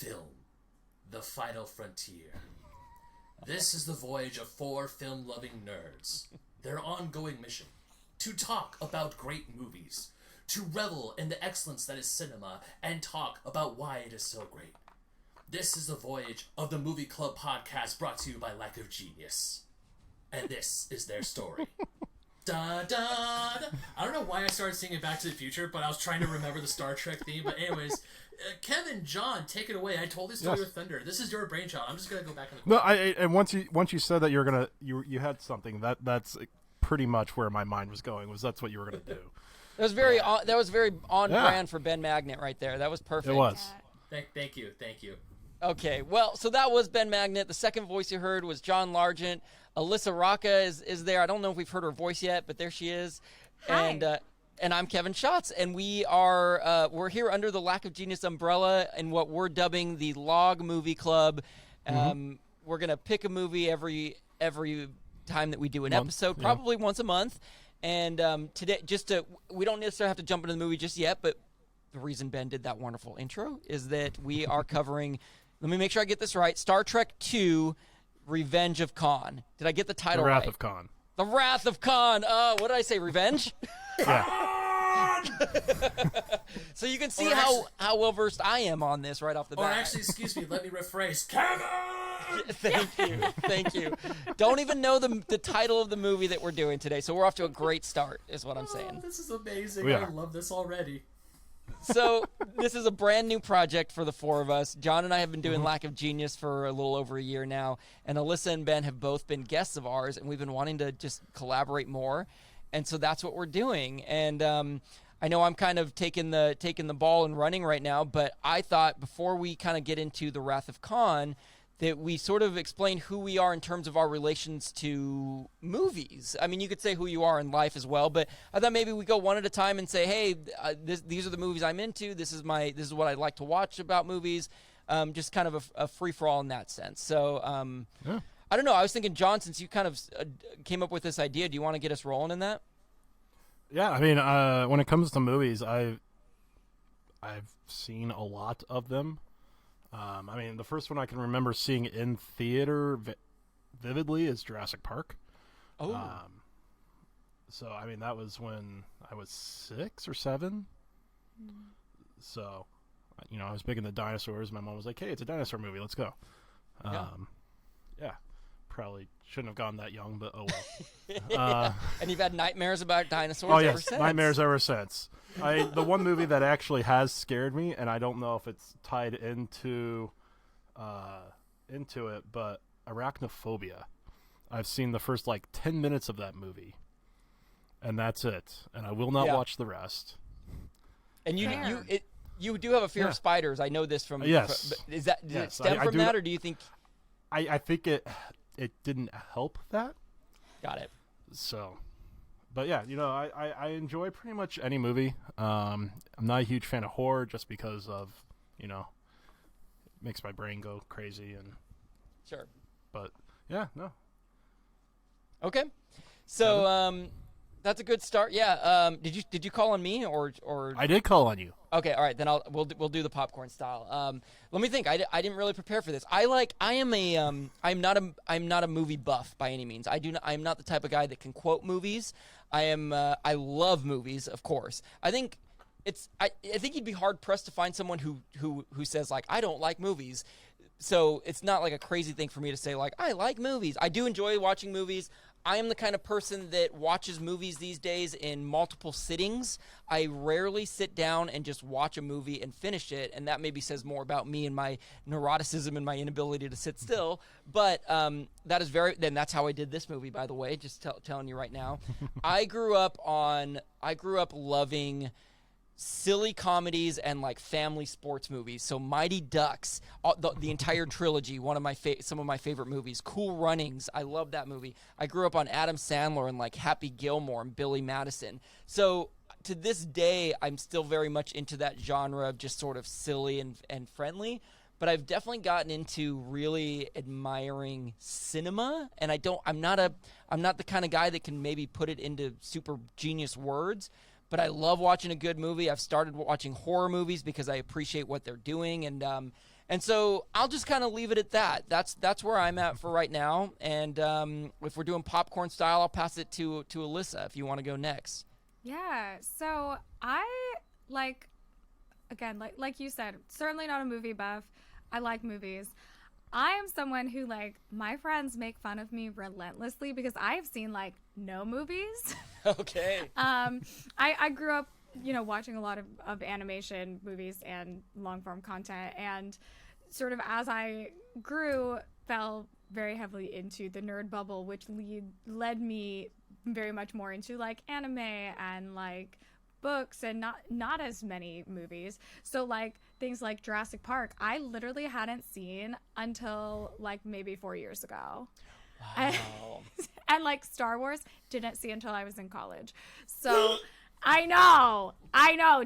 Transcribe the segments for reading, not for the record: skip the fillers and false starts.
Film, the final frontier. This is the voyage of 4 film-loving nerds. Their ongoing mission: to talk about great movies, to revel in the excellence that is cinema, and talk about why it is so great. This is the voyage of the Movie Club podcast, brought to you by Lack of Genius. And this is their story. Da, da, da. I don't know why I started singing Back to the Future, but I was trying to remember the Star Trek theme. But anyways, Kevin, John, take it away. I told this story with Thunder. This is your brainchild. I'm just gonna go back in the No, and once you said that you had something, that's pretty much where my mind was going. That's what you were gonna do. That was very on brand for Ben Magnet right there. That was perfect. It was. Thank you. Okay, well, so that was Ben Magnet. The second voice you heard was John Largent. Alyssa Rocca is there. I don't know if we've heard her voice yet, but there she is. Hi. And I'm Kevin Schatz, and we're here under the Lack of Genius umbrella in what we're dubbing the Log Movie Club. We're gonna pick a movie every time that we do an episode, probably once a month. And today, we don't necessarily have to jump into the movie just yet, but the reason Ben did that wonderful intro is that we are covering. Let me make sure I get this right. Star Trek II: Revenge of Kahn. Did I get the title right? The Wrath of Kahn. The Wrath of Kahn. What did I say? Revenge? Yeah. So you can see how well versed I am on this right off the bat. Or actually, excuse me, let me rephrase. Kevin! Thank you. Don't even know the title of the movie that we're doing today, so we're off to a great start, is what I'm saying. This is amazing. Yeah. I love this already. So this is a brand new project for the 4 of us. John and I have been doing Lack of Genius for a little over a year now, and Alyssa and Ben have both been guests of ours, and we've been wanting to just collaborate more, and so that's what we're doing. And I know I'm kind of taking the ball and running right now, but I thought before we kind of get into the Wrath of Kahn, that we sort of explain who we are in terms of our relations to movies. I mean, you could say who you are in life as well, but I thought maybe we go one at a time and say, hey, these are the movies I'm into. This is what I like to watch about movies. Just kind of a free-for-all in that sense. So I don't know. I was thinking, John, since you kind of came up with this idea, do you want to get us rolling in that? Yeah, I mean, when it comes to movies, I've seen a lot of them. I mean, the first one I can remember seeing in theater vividly is Jurassic Park. Oh. So, I mean, that was when I was 6 or 7. So, I was big into dinosaurs. My mom was like, hey, it's a dinosaur movie. Let's go. Yeah. Probably shouldn't have gone that young, but oh well. And you've had nightmares about dinosaurs ever since. Nightmares ever since. The one movie that actually has scared me, and I don't know if it's tied into it, but Arachnophobia. I've seen the first 10 minutes of that movie, and that's it. And I will not watch the rest. And you do have a fear of spiders. I know this from. Yes. Does it stem from that, or do you think? I think it didn't help that. Got it. So, but yeah, I enjoy pretty much any movie. I'm not a huge fan of horror just because of, it makes my brain go crazy and. Sure. But yeah, no. Okay, so that's a good start. Yeah. Did you call on me or? I did call on you. Okay. All right. Then we'll do the popcorn style. Let me think. I didn't really prepare for this. I'm not a movie buff by any means. I'm not the type of guy that can quote movies. I love movies, of course. I think you'd be hard pressed to find someone who says I don't like movies. So it's not a crazy thing for me to say I like movies. I do enjoy watching movies. I am the kind of person that watches movies these days in multiple sittings. I rarely sit down and just watch a movie and finish it, and that maybe says more about me and my neuroticism and my inability to sit still. But that's how I did this movie, by the way, just telling you right now. I grew up loving silly comedies and family sports movies. So Mighty Ducks, the entire trilogy, some of my favorite movies. Cool Runnings, I love that movie. I grew up on Adam Sandler and Happy Gilmore and Billy Madison. So to this day, I'm still very much into that genre of just sort of silly and friendly. But I've definitely gotten into really admiring cinema, and I'm not the kind of guy that can maybe put it into super genius words. But I love watching a good movie. I've started watching horror movies because I appreciate what they're doing, and And so I'll just kind of leave it at that. That's where I'm at for right now. And if we're doing popcorn style, I'll pass it to Alyssa if you want to go next. Yeah. So I like, again, like you said, certainly not a movie buff. I like movies. I am someone who, like, my friends make fun of me relentlessly because I have seen, like, no movies. Okay. I grew up, watching a lot of animation movies and long form content, and sort of as I grew, fell very heavily into the nerd bubble, which led me very much more into, like, anime and, like, books and not as many movies. So, like, things like Jurassic Park, I literally hadn't seen until, like, maybe 4 years ago. Wow. And like Star Wars, didn't see until I was in college. So I know.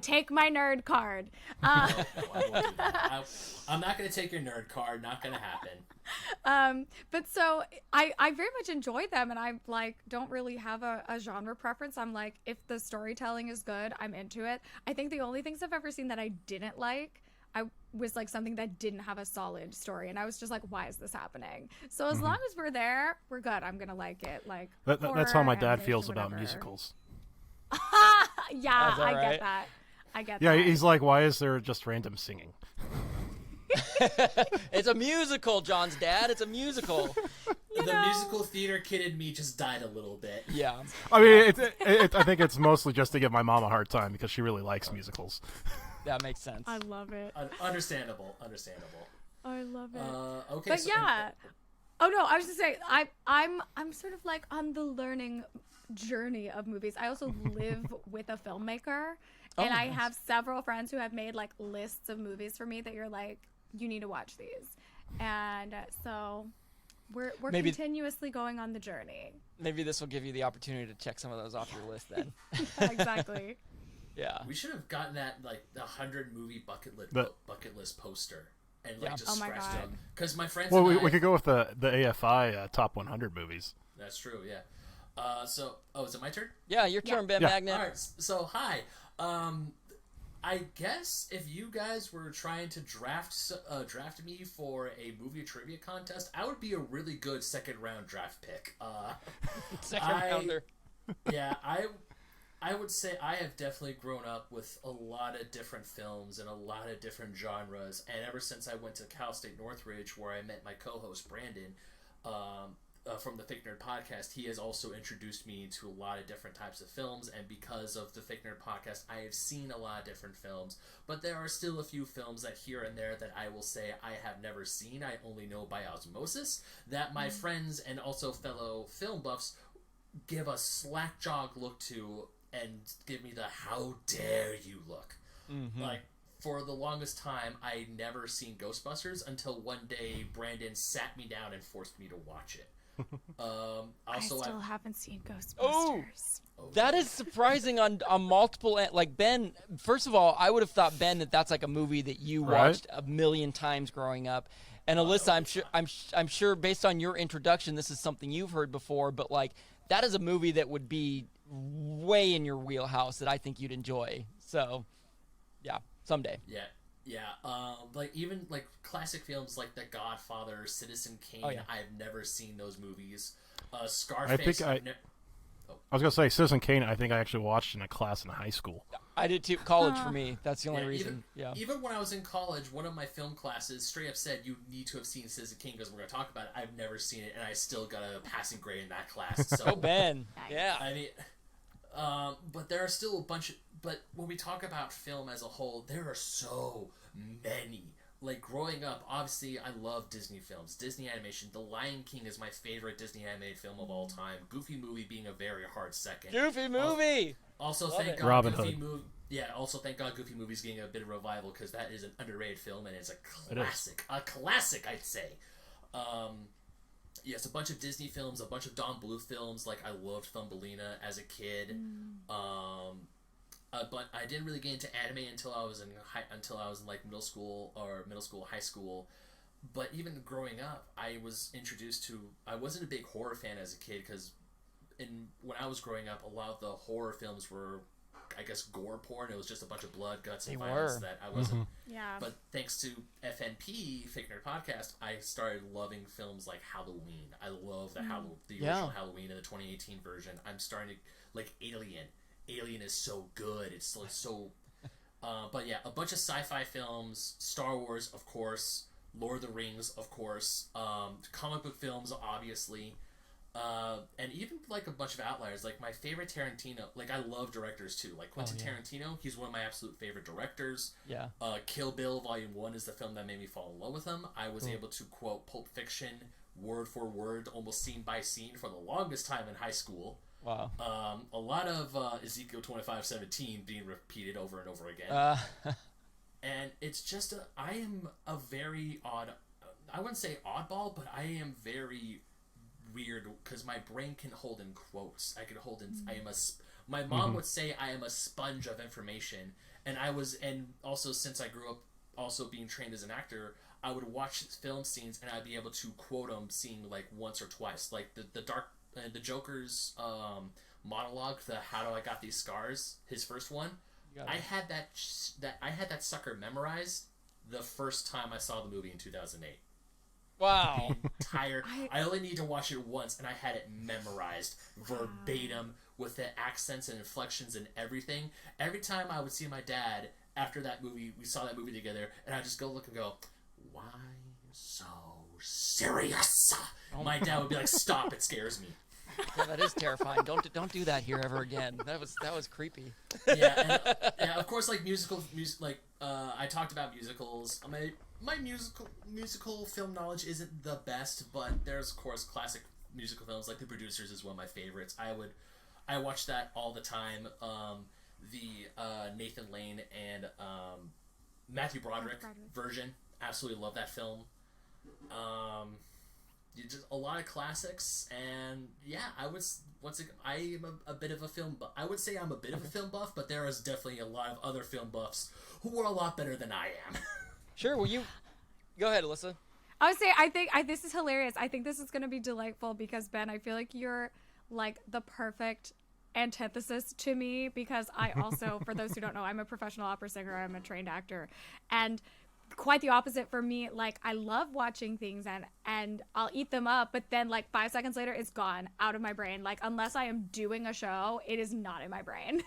Take my nerd card. I won't do that. I'm not going to take your nerd card. Not going to happen. But so I very much enjoyed them, and I like don't really have a genre preference. I'm like, if the storytelling is good, I'm into it. I think the only things I've ever seen that I didn't like, I was like something that didn't have a solid story, and I was just like, why is this happening? So as long as we're there, we're good. I'm gonna like it. Like that's how my dad animation, feels about whatever. musicals. Yeah, That's all I right. get that. I get Yeah, that. he's like, why is there just random singing? It's a musical, John's dad. It's a musical. The musical theater kid in me just died a little bit. Yeah. I mean, I think it's mostly just to give my mom a hard time because she really likes musicals. That makes sense. I love it. Understandable. I love it. Okay. But yeah. Oh no, I was just saying I'm sort of like on the learning journey of movies. I also live with a filmmaker, and I nice. have several friends who have made like lists of movies for me that you're like, you need to watch these. And so we're Maybe- continuously going on the journey. Maybe this will give you the opportunity to check some of those off your list then. Exactly. Yeah. We should have gotten that like the 100 movie bucket list poster and like Yeah. just Oh my scratched God. them because my friends. Well, and we I, could go with the AFI top 100 movies. That's true. Yeah. Is it my turn? Yeah, your turn, Ben Yeah. Magnet. All right. So hi. I guess if you guys were trying to draft me for a movie trivia contest, I would be a really good second round draft pick. Second rounder. Yeah, I would say I have definitely grown up with a lot of different films and a lot of different genres, and ever since I went to Cal State Northridge, where I met my co-host Brandon from the Fake Nerd Podcast, he has also introduced me to a lot of different types of films, and because of the Fake Nerd Podcast, I have seen a lot of different films, but there are still a few films that here and there that I will say I have never seen, I only know by osmosis, that my friends and also fellow film buffs give a slack-jawed look to and give me the how dare you look. Like, for the longest time, I never seen Ghostbusters until one day Brandon sat me down and forced me to watch it. I still haven't seen Ghostbusters. Oh! That is surprising on multiple like Ben. First of all, I would have thought Ben that's like a movie that you Right. watched a million times growing up. And Alyssa, I'm sure based on your introduction, this is something you've heard before. But like that is a movie that would be way in your wheelhouse that I think you'd enjoy. So, yeah, someday. Yeah. Like even like classic films like The Godfather, Citizen Kane. Oh, yeah. I've never seen those movies. Scarface. I was gonna say Citizen Kane. I think I actually watched in a class in high school. I did too. College for me. That's the only reason. Even when I was in college, one of my film classes straight up said you need to have seen Citizen Kane because we're going to talk about it. I've never seen it, and I still got a passing grade in that class. So Oh, Ben. Yeah. I mean, but there are still a bunch. But when we talk about film as a whole, there are so many. Like growing up, obviously, I love Disney films, Disney animation. The Lion King is my favorite Disney animated film of all time. Goofy Movie being a very hard second. Goofy movie. Also, Love thank it. God Robin Goofy Hood. Movie. Yeah, also thank God Goofy Movie's getting a bit of revival because that is an underrated film and it's a It is. classic. A classic, I'd say. Yes, a bunch of Disney films, a bunch of Don Bluth films. Like I loved Thumbelina as a kid. But I didn't really get into anime until I was in like middle school, high school. But even growing up, I was introduced to. I wasn't a big horror fan as a kid because when I was growing up, a lot of the horror films were I guess, gore porn. It was just a bunch of blood, guts, and They violence were. that I wasn't. Yeah. But thanks to FNP, Fake Nerd Podcast, I started loving films like Halloween. I love the original Halloween and the 2018 version. I'm starting to like Alien. Alien is so good. It's like so. But yeah, a bunch of sci-fi films, Star Wars, of course, Lord of the Rings, of course, comic book films, obviously. And even like a bunch of outliers, like my favorite Tarantino, like I love directors too, like Quentin Tarantino, he's one of my absolute favorite directors. Yeah. Kill Bill Volume 1 is the film that made me fall in love with him. I was able to quote Pulp Fiction word for word, almost scene by scene for the longest time in high school. Wow. A lot of Ezekiel 25:17 being repeated over and over again. And it's just, I am a very odd, I wouldn't say oddball, but I am very weird because my brain can hold in quotes. I can hold in. My mom would say I am a sponge of information, and also since I grew up also being trained as an actor, I would watch film scenes and I'd be able to quote them scene like once or twice. Like the Joker's monologue, the "How do I got these scars?" His first one. I had that sucker memorized the first time I saw the movie in 2008. Wow. The entire. I only need to watch it once, and I had it memorized verbatim with the accents and inflections and everything. Every time I would see my dad after that movie, we saw that movie together, and I just go look and go, "Why so serious?" My dad would be like, "Stop! It scares me." Yeah, that is terrifying. Don't do that here ever again. That was creepy. Yeah, and, of course, like I talked about musicals. My musical film knowledge isn't the best, but there's of course classic musical films like The Producers is one of my favorites. I watch that all the time. The Nathan Lane and Matthew Broderick version, absolutely love that film. Just a lot of classics, and yeah, I am a bit of a film buff. I would say I'm a bit of a film buff, but there is definitely a lot of other film buffs who are a lot better than I am. Sure. Well, you go ahead, Alyssa. I would say I think this is hilarious. I think this is going to be delightful because Ben, I feel like you're like the perfect antithesis to me because I also, for those who don't know, I'm a professional opera singer. I'm a trained actor, and quite the opposite for me. Like I love watching things and I'll eat them up, but then like 5 seconds later it's gone out of my brain. Like unless I am doing a show, it is not in my brain.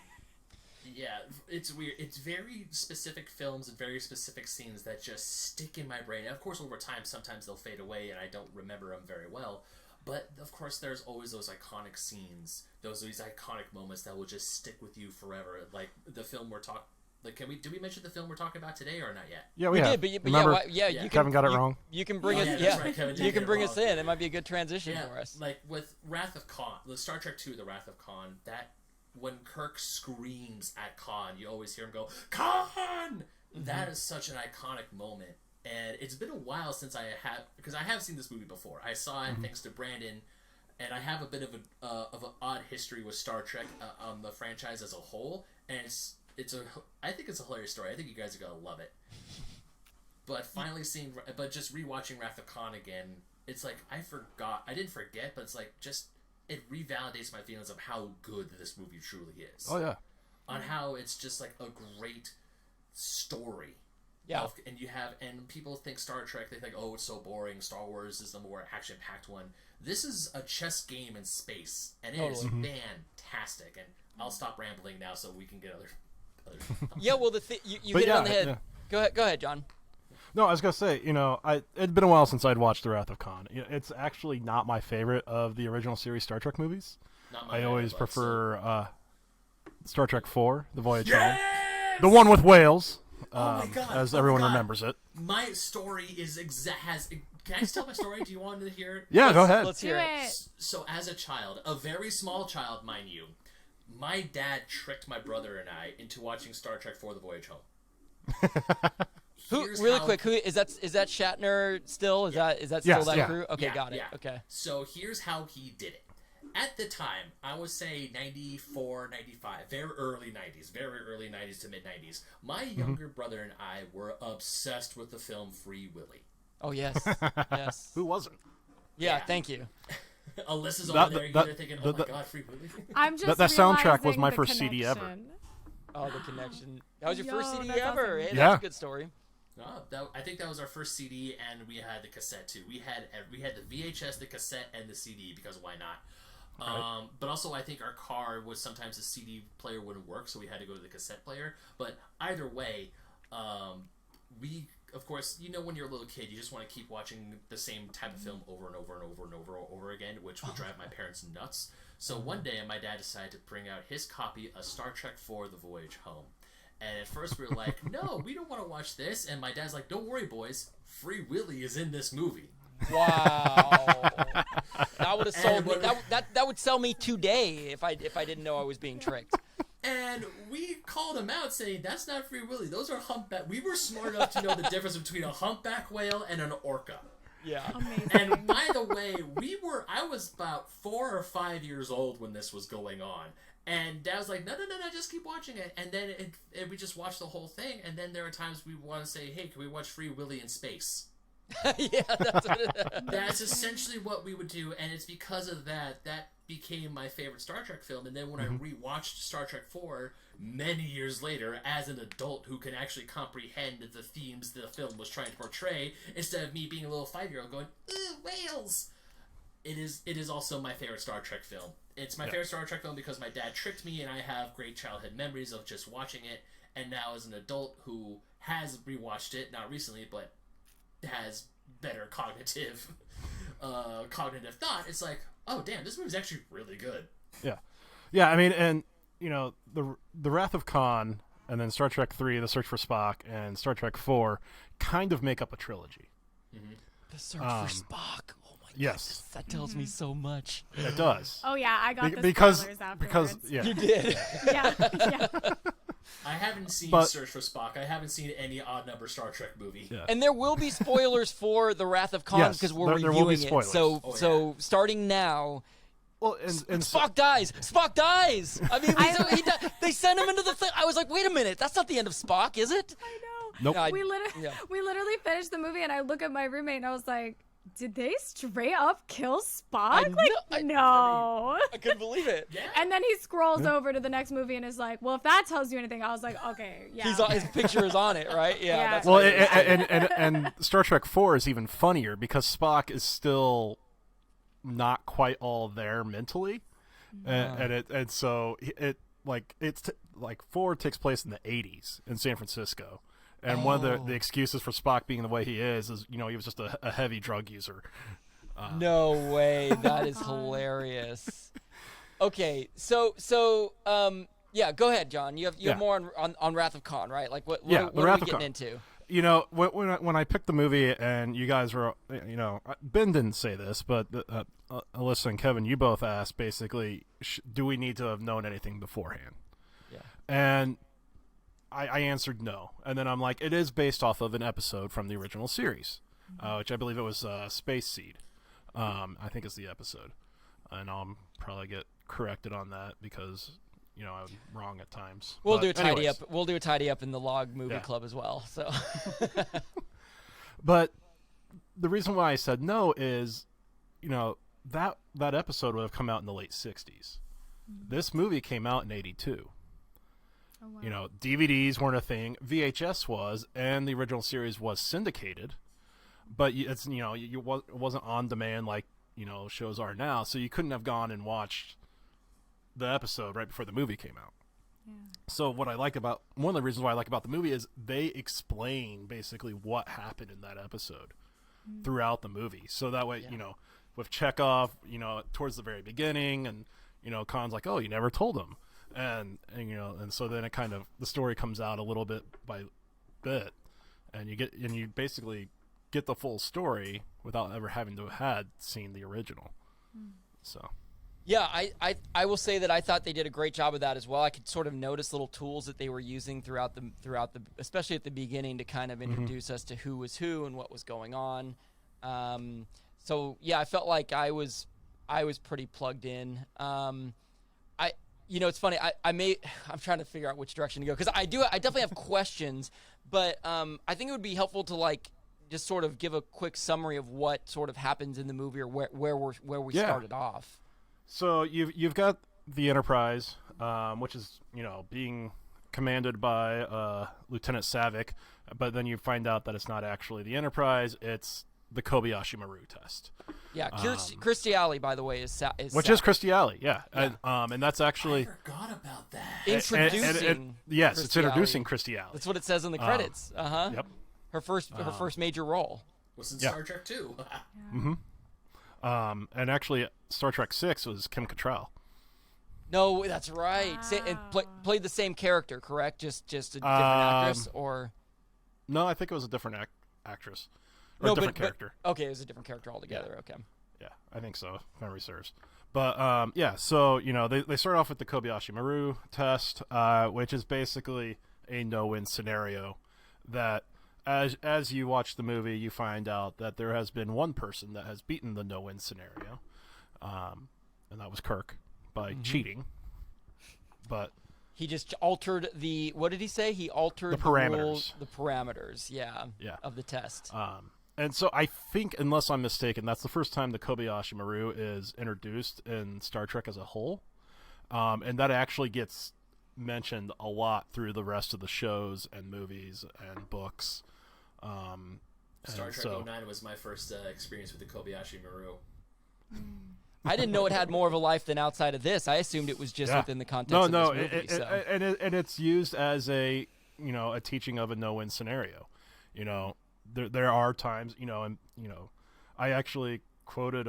Yeah, it's weird. It's very specific films and very specific scenes that just stick in my brain. And of course, over time, sometimes they'll fade away and I don't remember them very well. But of course, there's always those iconic scenes, these iconic moments that will just stick with you forever. Like the film we're talking. Like, did we mention the film we're talking about today or not yet? Yeah, we did. But Remember, you can, Kevin got it wrong. You can bring us. Right, Kevin did you can get it bring wrong. us in. It might be a good transition for us. Like with Wrath of Khan, the Star Trek II, The Wrath of Khan. That when Kirk screams at Khan, you always hear him go, "Khan!" Mm-hmm. That is such an iconic moment, and it's been a while since because I have seen this movie before. I saw it thanks to Brandon. And I have a bit of an odd history with Star Trek, the franchise as a whole, and I think it's a hilarious story. I think you guys are gonna love it. But just rewatching Wrath of Khan again, it's like I didn't forget, but it's like it revalidates my feelings of how good this movie truly is. Oh yeah, on how it's just like a great story. Yeah, and people think Star Trek, they think, oh, it's so boring. Star Wars is the more action-packed one. This is a chess game in space, and it is fantastic. And I'll stop rambling now so we can get other yeah, well, you hit it on the head. Yeah. Go ahead, John. No, I was gonna say, it'd been a while since I'd watched The Wrath of Khan. It's actually not my favorite of the original series Star Trek movies. I always prefer Star Trek IV, The Voyage Home, the one with whales. Oh my God! As everyone remembers it. My story can I tell my story? Do you want to hear it? Yeah, go ahead. Let's hear it. So as a child, a very small child, mind you, my dad tricked my brother and I into watching Star Trek IV: The Voyage Home. Quick, who is that Shatner still? Is that still that crew? Okay, got it. Yeah. Okay. So here's how he did it. At the time, I would say 94, 95, very early 90s to mid 90s. My younger brother and I were obsessed with the film Free Willy. Oh yes, yes. Who wasn't? Yeah, thank you. Alyssa's over there. You're thinking, "Oh my God, Free Willy." I'm just that soundtrack was my realizing first the CD ever. connection. Oh, the connection. That was your first Yo, CD that's ever. awesome. Hey, Yeah. that's a good story. I think that was our first CD, and we had the cassette too. We had the VHS, the cassette, and the CD because why not? Right. But also, I think our car was sometimes the CD player wouldn't work, so we had to go to the cassette player. But either way, we, of course, when you're a little kid, you just want to keep watching the same type of film over and over and over and over and over again, which would drive my parents nuts. So one day, my dad decided to bring out his copy of Star Trek IV: The Voyage Home. And at first we were like, no, we don't want to watch this. And my dad's like, don't worry, boys. Free Willy is in this movie. Wow. That would have sold me. That would sell me today if I didn't know I was being tricked. And we called him out saying, that's not Free Willy. Those are humpback. We were smart enough to know the difference between a humpback whale and an orca. Yeah. Amazing. And by the way, I was about 4 or 5 years old when this was going on. And Dad was like, no, just keep watching it. And then we just watched the whole thing. And then there are times we want to say, hey, can we watch Free Willy in space? Yeah, that's what it is. That's essentially what we would do. And it's because of that became my favorite Star Trek film. And then when I rewatched Star Trek 4 many years later as an adult who can actually comprehend the themes the film was trying to portray, instead of me being a little 5-year-old going, ooh, whales! It is also my favorite Star Trek film. It's my favorite Star Trek film because my dad tricked me, and I have great childhood memories of just watching it. And now, as an adult who has rewatched it, not recently, but has better cognitive thought, it's like, oh damn, this movie's actually really good. Yeah. I mean, and the Wrath of Kahn, and then Star Trek 3, The Search for Spock, and Star Trek 4 kind of make up a trilogy. The search for Spock. Oh my Yes. goodness, that tells me so much. It does. Oh yeah, I got the because spoilers afterwards. yeah. You did. yeah. I haven't seen But- Search for Spock. I haven't seen any odd number Star Trek movie. Yeah. And there will be spoilers for The Wrath of Khan Yes, because we're there will be reviewing it. spoilers. So Oh, yeah. so starting now, Well, and Spock dies. Spock dies. I mean, they sent him into the thing. I was like, wait a minute, that's not the end of Spock, is it? I know. Nope. No, I- We literally, yeah. we literally finished the movie, and I look at my roommate, and I was like, "Did they straight up kill Spock? No." I couldn't believe it. Yeah. And then he scrolls over to the next movie and is like, "Well, if that tells you anything," I was like, "Okay, yeah." His picture is on it, right? Yeah. Yeah. That's well, right. and Star Trek 4 is even funnier because Spock is still not quite all there mentally, and so it's like 4 takes place in the 80s in San Francisco. And one of the excuses for Spock being the way he is he was just a heavy drug user. No way. That is hilarious. Okay, so yeah, go ahead, John. You have more on Wrath of Khan, right? Like what Yeah, what the are Wrath we of getting Khan. into? When I picked the movie and you guys were, Ben didn't say this, but Alyssa and Kevin, you both asked basically, do we need to have known anything beforehand? Yeah. And I answered no. And then I'm like, it is based off of an episode from the original series, which I believe it was Space Seed. I think is the episode. And I'll probably get corrected on that because, I'm wrong at times. We'll But do a tidy anyways. up. We'll do a tidy up in the Log Movie Yeah. Club as well. So But the reason why I said no is, that episode would have come out in the late 60s. This movie came out in 82. Oh, wow. DVDs weren't a thing. VHS was, and the original series was syndicated. But it's it wasn't on demand like shows are now. So you couldn't have gone and watched the episode right before the movie came out. Yeah. So one of the reasons why I like about the movie is they explain basically what happened in that episode throughout the movie. So that way, with Chekhov, towards the very beginning, and Khan's like, "Oh, you never told him," and so then it kind of the story comes out a little bit by bit, and you basically get the full story without ever having to have had seen the original. So. yeah, I will say that I thought they did a great job of that as well. I could sort of notice little tools that they were using throughout the especially at the beginning to kind of introduce us to who was who and what was going on. So yeah, I felt like I was pretty plugged in. It's funny. I'm trying to figure out which direction to go because I definitely have questions, but I think it would be helpful to just sort of give a quick summary of what sort of happens in the movie or where we started off. So you've got the Enterprise, which is being commanded by Lieutenant Savick, but then you find out that it's not actually the Enterprise; it's the Kobayashi Maru test. Yeah, Kirstie Alley, by the way, is which Savick. is Kirstie Alley, yeah. And that's actually I forgot about that. Introducing. yes, Kirstie it's introducing Alley. Kirstie Alley. That's what it says in the credits. Yep. Her first major role. Was in Yeah. Star Trek too. And actually, Star Trek 6 was Kim Cattrall. No, that's right. And played the same character, correct? Just a different actress, or No, I think it was a different actress. Or no, a different character. Okay, it was a different character altogether. Okay. Yeah, I think so, if memory serves. But, yeah, so, you know, they start off with the Kobayashi Maru test, which is basically a no-win scenario that, as you watch the movie, you find out that there has been one person that has beaten the no-win scenario, and that was Kirk, by cheating. But he just altered the, what did he say? He altered The parameters. rules, the parameters, yeah, of the test. And so I think, unless I'm mistaken, that's the first time the Kobayashi Maru is introduced in Star Trek as a whole. And that actually gets mentioned a lot through the rest of the shows and movies and books. Star Trek 09 was my first experience with the Kobayashi Maru. I didn't know it had more of a life than outside of this. I assumed it was just within the context of this movie. And it's used as a teaching of a no-win scenario. You know, there are times, I actually quoted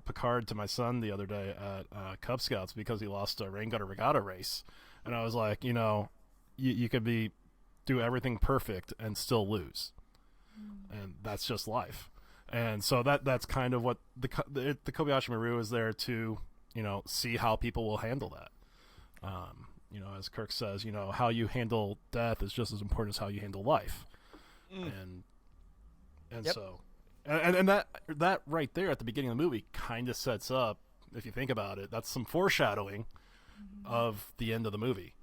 Picard to my son the other day at Cub Scouts because he lost a rain gutter regatta race, and I was like, you could do everything perfect and still lose, and that's just life. And so that's kind of what the Kobayashi Maru is there to, see how people will handle that. As Kirk says, how you handle death is just as important as how you handle life. And Yep. so, and that right there at the beginning of the movie kind of sets up, if you think about it, that's some foreshadowing of the end of the movie.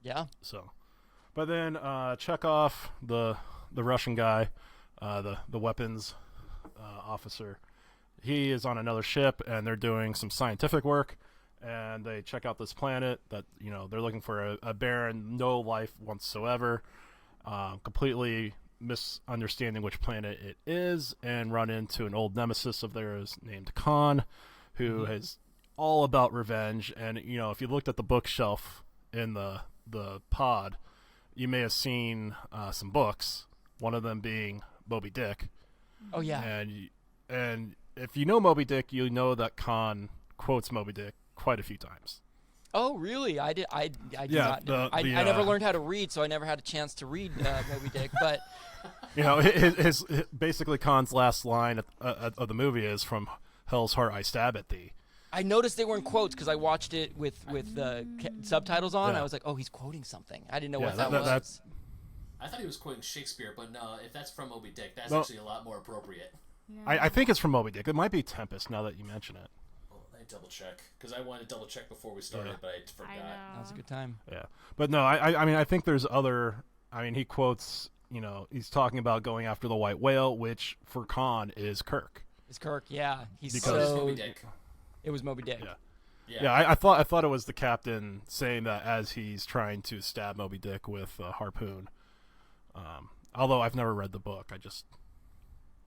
Yeah. So, but then Chekhov, the Russian guy, the weapons officer, he is on another ship, and they're doing some scientific work, and they check out this planet that they're looking for a barren, no life whatsoever, completely misunderstanding which planet it is, and run into an old nemesis of theirs named Kahn, who is all about revenge. And if you looked at the bookshelf in the pod, you may have seen some books, one of them being Moby Dick. Oh yeah. And if you know Moby Dick, you know that Kahn quotes Moby Dick quite a few times. Oh really? I did Yeah, not. I never learned how to read, so I never had a chance to read Moby Dick. But his basically Kahn's last line of the movie is, "From hell's heart I stab at thee." I noticed they were in quotes because I watched it with subtitles on. Yeah. I was like, oh, he's quoting something. I didn't know Yeah, what that was. that's I thought he was quoting Shakespeare, but no, if that's from Moby Dick, that's No. actually a lot more appropriate. Yeah. I think it's from Moby Dick. It might be Tempest now that you mention it. Well, I double check because I wanted to double check before we started, Yeah. but I forgot. That was a good time. Yeah, but no, I mean I think there's other. I mean he quotes. He's talking about going after the white whale, which for Kahn is Kirk. It's Kirk. Yeah, he's Because- So it's so. Moby Dick. It was Moby Dick. Yeah. Yeah. I thought it was the captain saying that as he's trying to stab Moby Dick with a harpoon. Although I've never read the book, I just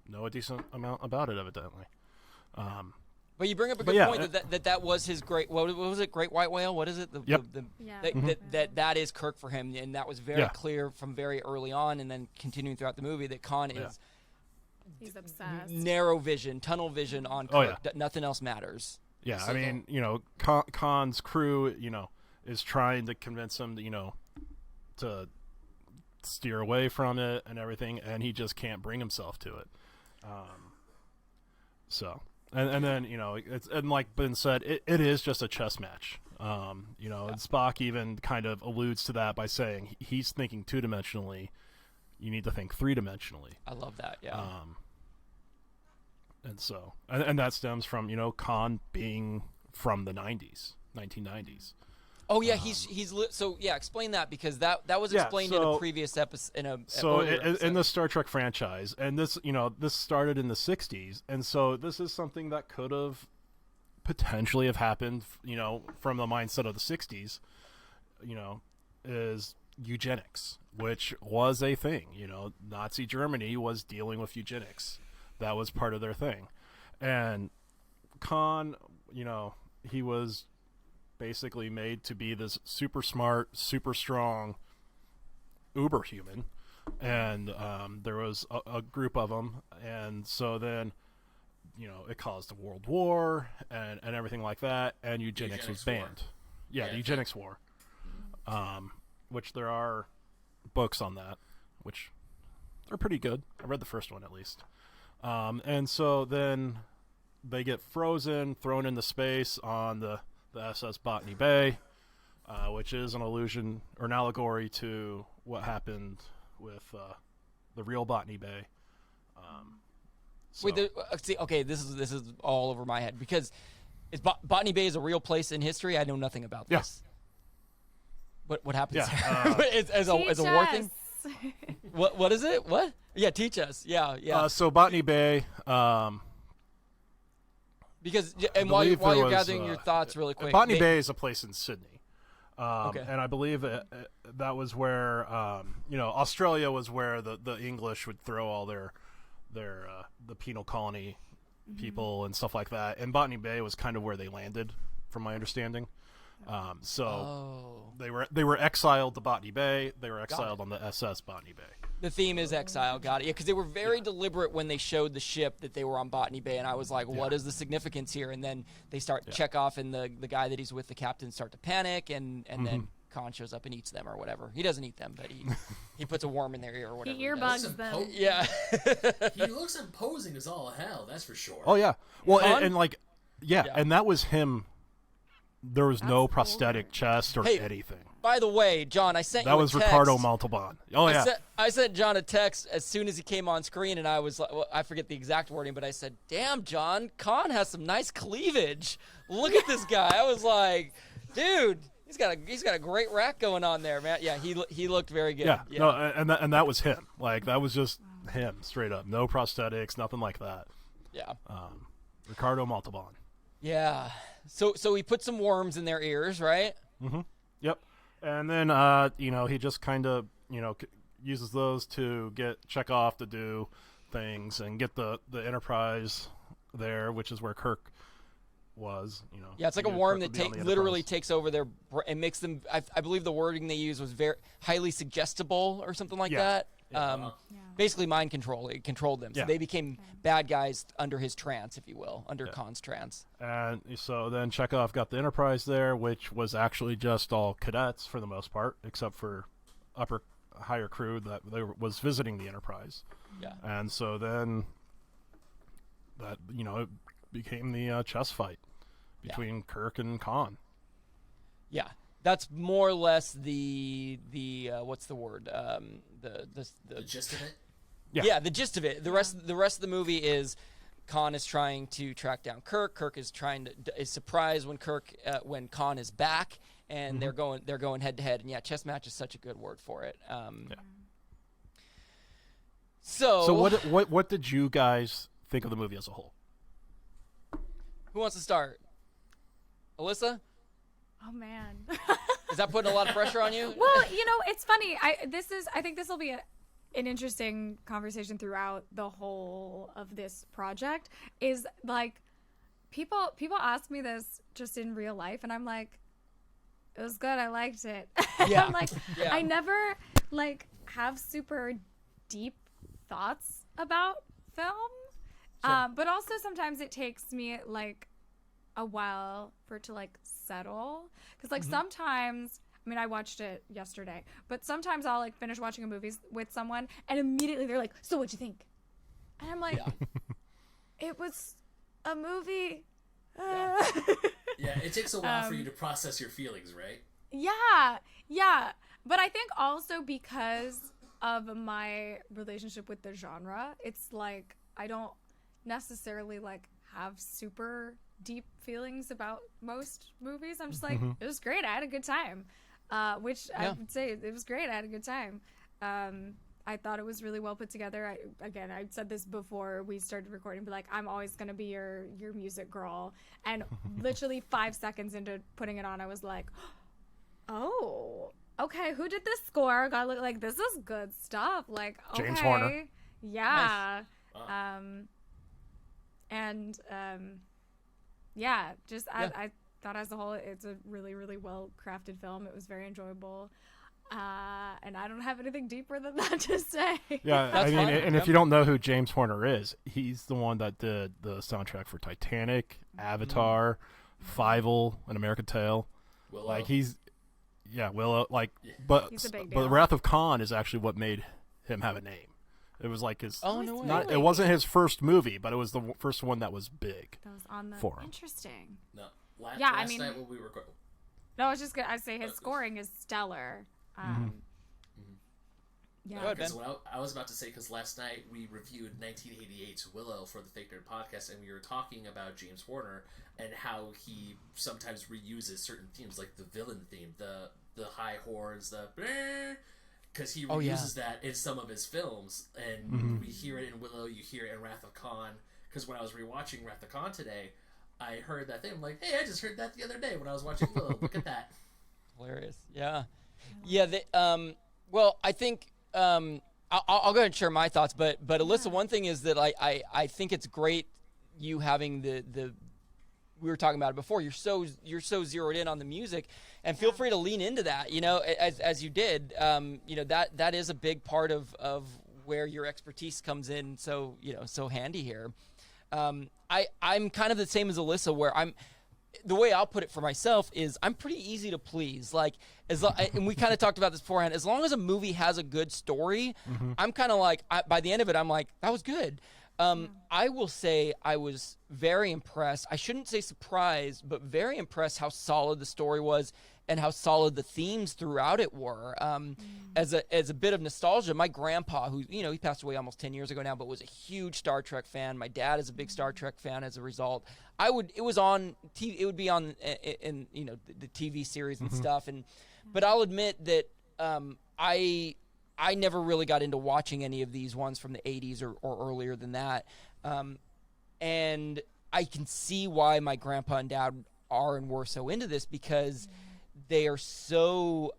know a decent amount about it, evidently. But you bring up a But good yeah, point that was his great. What was it? Great white whale. What is it? Yep. Yeah. That is Kirk for him, and that was very Yeah. clear from very early on, and then continuing throughout the movie that Kahn Yeah. is He's obsessed. narrow vision, tunnel vision on Kirk. Oh, yeah. Nothing else matters. Yeah, So I mean, Kahn's crew, is trying to convince him, to steer away from it and everything, and he just can't bring himself to it. So, and then, it's, and like Ben said, it is just a chess match. And Spock even kind of alludes to that by saying he's thinking two-dimensionally, you need to think three-dimensionally. I love that. Yeah. And so, and that stems from, Kahn being from the 1990s. Oh yeah, so yeah. Explain that because that was Yeah, explained in a so- previous episode. So in the Star Trek franchise, and this started in the 60s, and so this is something that could have potentially have happened, from the mindset of the 60s, is eugenics, which was a thing. Nazi Germany was dealing with eugenics. That was part of their thing. And Kahn, he was basically made to be this super smart, super strong uber human. And there was a group of them. And so then, it caused a world war and everything like that. And eugenics was banned. War. Yeah, the eugenics war. Which there are books on that, which are pretty good. I read the first one at least. And so then they get frozen, thrown into space on the SS Botany Bay, which is an allusion or an allegory to what happened with the real Botany Bay. Wait, see, okay, this is all over my head because Botany Bay is a real place in history. I know nothing about this. What happens there? as a war thing? What is it? What? Yeah, teach us. Yeah. So Botany Bay. Because while you're gathering your thoughts really quick, Botany Bay is a place in Sydney. Okay. And I believe that was where Australia was where the English would throw all their the penal colony people and stuff like that. And Botany Bay was kind of where they landed, from my understanding. They were exiled to Botany Bay. They were exiled on the SS Botany Bay. The theme is exile. Got it. Yeah, because they were very deliberate when they showed the ship that they were on Botany Bay, and I was like, "What is the significance here?" And then they start Chekhov and the guy that he's with, the captain, start to panic, and then Kahn shows up and eats them or whatever. He doesn't eat them, but he puts a worm in their ear or whatever. He earbugs them. Yeah. He looks imposing as all hell. That's for sure. Oh yeah. Well, Kahn? and that was him. There was no prosthetic chest or anything. By the way, John, I sent you that a was text. Ricardo Montalban. Oh yeah. I sent John a text as soon as he came on screen, and I was like, I forget the exact wording, but I said, "Damn, John, Kahn has some nice cleavage. Look at this guy." I was like, "Dude, he's got a great rack going on there, man." Yeah, he looked very good. Yeah. No, and that was him. Like that was just him, straight up. No prosthetics, nothing like that. Yeah. Ricardo Montalban. Yeah. So he put some worms in their ears, right? Mm-hmm. Yep. And then he just kind of uses those to get Chekhov to do things and get the Enterprise there, which is where Kirk was. Yeah, it's like a worm that literally takes over their and makes them. I believe the wording they used was very highly suggestible or something like that. Basically mind control. It controlled them. So they became bad guys under his trance, if you will, under Kahn's trance. And so then Chekhov got the Enterprise there, which was actually just all cadets for the most part, except for higher crew that was visiting the Enterprise. Yeah. And so then that, it became the chess fight between Kirk and Kahn. Yeah. That's more or less the what's the word? The gist of it? Yeah, the gist of it. The rest of the movie is Kahn is trying to track down Kirk. Kirk is is surprised when Kahn is back, and they're going head to head. And chess match is such a good word for it. So what did you guys think of the movie as a whole? Who wants to start? Alyssa? Oh man. Is that putting a lot of pressure on you? Well, it's funny. I think this will be an interesting conversation throughout the whole of this project. Is like people ask me this just in real life, and I'm like, it was good. I liked it. Yeah. I'm like, I never have super deep thoughts about film, but also sometimes it takes me a while for it to settle, because sometimes, I mean, I watched it yesterday, but sometimes I'll finish watching a movie with someone and immediately they're like, "So what'd you think?" And I'm like, "It was a movie." Yeah, it takes a while for you to process your feelings, right? Yeah, but I think also because of my relationship with the genre, it's I don't necessarily have super deep feelings about most movies. I'm just it was great. I had a good time, which I would say it was great. I had a good time. I thought it was really well put together. I said this before we started recording, but I'm always gonna be your music girl. And literally 5 seconds into putting it on, I was like, Oh, okay. Who did this score? Gotta look like this is good stuff. Like, okay. James Horner. Yeah. Wow. Yeah. Just Yeah. I thought as a whole, it's a really, really well crafted film. It was very enjoyable. And I don't have anything deeper than that to say. Yeah, That's I mean, fine. and Yep. if you don't know who James Horner is, he's the one that did the soundtrack for Titanic, Avatar, Fievel, An American Tale. Willow. Like Willow. Like, Yeah. but He's a big but deal. Wrath of Khan is actually what made him have a name. It was like his. Oh, no way. Not, it wasn't his first movie, but it was the first one that was big. That was on the For him. interesting. No. Yeah, I last mean- night when we were No, I was just gonna. I say his scoring is stellar. Yeah. Go ahead, Ben. because I was about to say, because last night we reviewed 1988's Willow for the Fake Nerd podcast, and we were talking about James Horner and how he sometimes reuses certain themes, like the villain theme, the high horns, the because he reuses that in some of his films, and we hear it in Willow, you hear it in Wrath of Khan. Because when I was rewatching Wrath of Khan today, I heard that thing. I'm like, hey, I just heard that the other day when I was watching Willow. Look at that. Hilarious. Yeah. Well, I think I'll go ahead and share my thoughts, but Alyssa, one thing is that I think it's great you having the we were talking about it before. You're so zeroed in on the music, and feel free to lean into that. You know, as you did. You know, that is a big part of where your expertise comes in. So so handy here. I'm kind of the same as Alyssa, where the way I'll put it for myself is I'm pretty easy to please. Like, and we kind of talked about this beforehand. As long as a movie has a good story, I'm kind of like, by the end of it, I'm like, that was good. I will say I was very impressed. I shouldn't say surprised, but very impressed how solid the story was and how solid the themes throughout it were. As a bit of nostalgia, my grandpa, who he passed away almost 10 years ago now, but was a huge Star Trek fan. My dad is a big Star Trek fan. As a result, it was on TV. It would be on in the TV series and stuff. But I'll admit that I never really got into watching any of these ones from the 80s or earlier than that. And I can see why my grandpa and dad are and were so into this, because they are so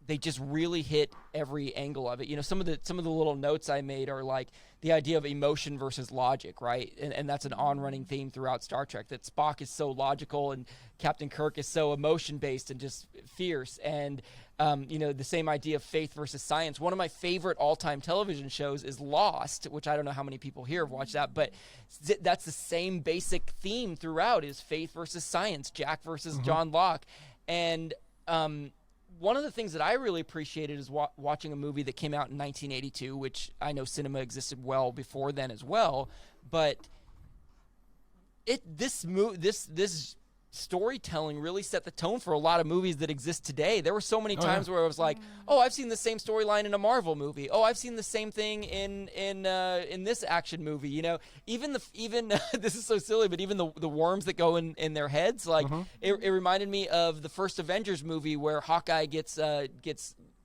they just really hit every angle of it. Some of the little notes I made are like the idea of emotion versus logic, right? And that's an on-running theme throughout Star Trek, that Spock is so logical and Captain Kirk is so emotion-based and just fierce. And the same idea of faith versus science. One of my favorite all-time television shows is Lost, which I don't know how many people here have watched that, but that's the same basic theme throughout, is faith versus science, Jack versus John Locke. And one of the things that I really appreciated is watching a movie that came out in 1982, which I know cinema existed well before then as well, but this storytelling really set the tone for a lot of movies that exist today. There were so many times where I was like, "Oh, I've seen the same storyline in a Marvel movie. Oh, I've seen the same thing in this action movie." Even this is so silly, but even the worms that go in their heads, like it reminded me of the first Avengers movie where Hawkeye gets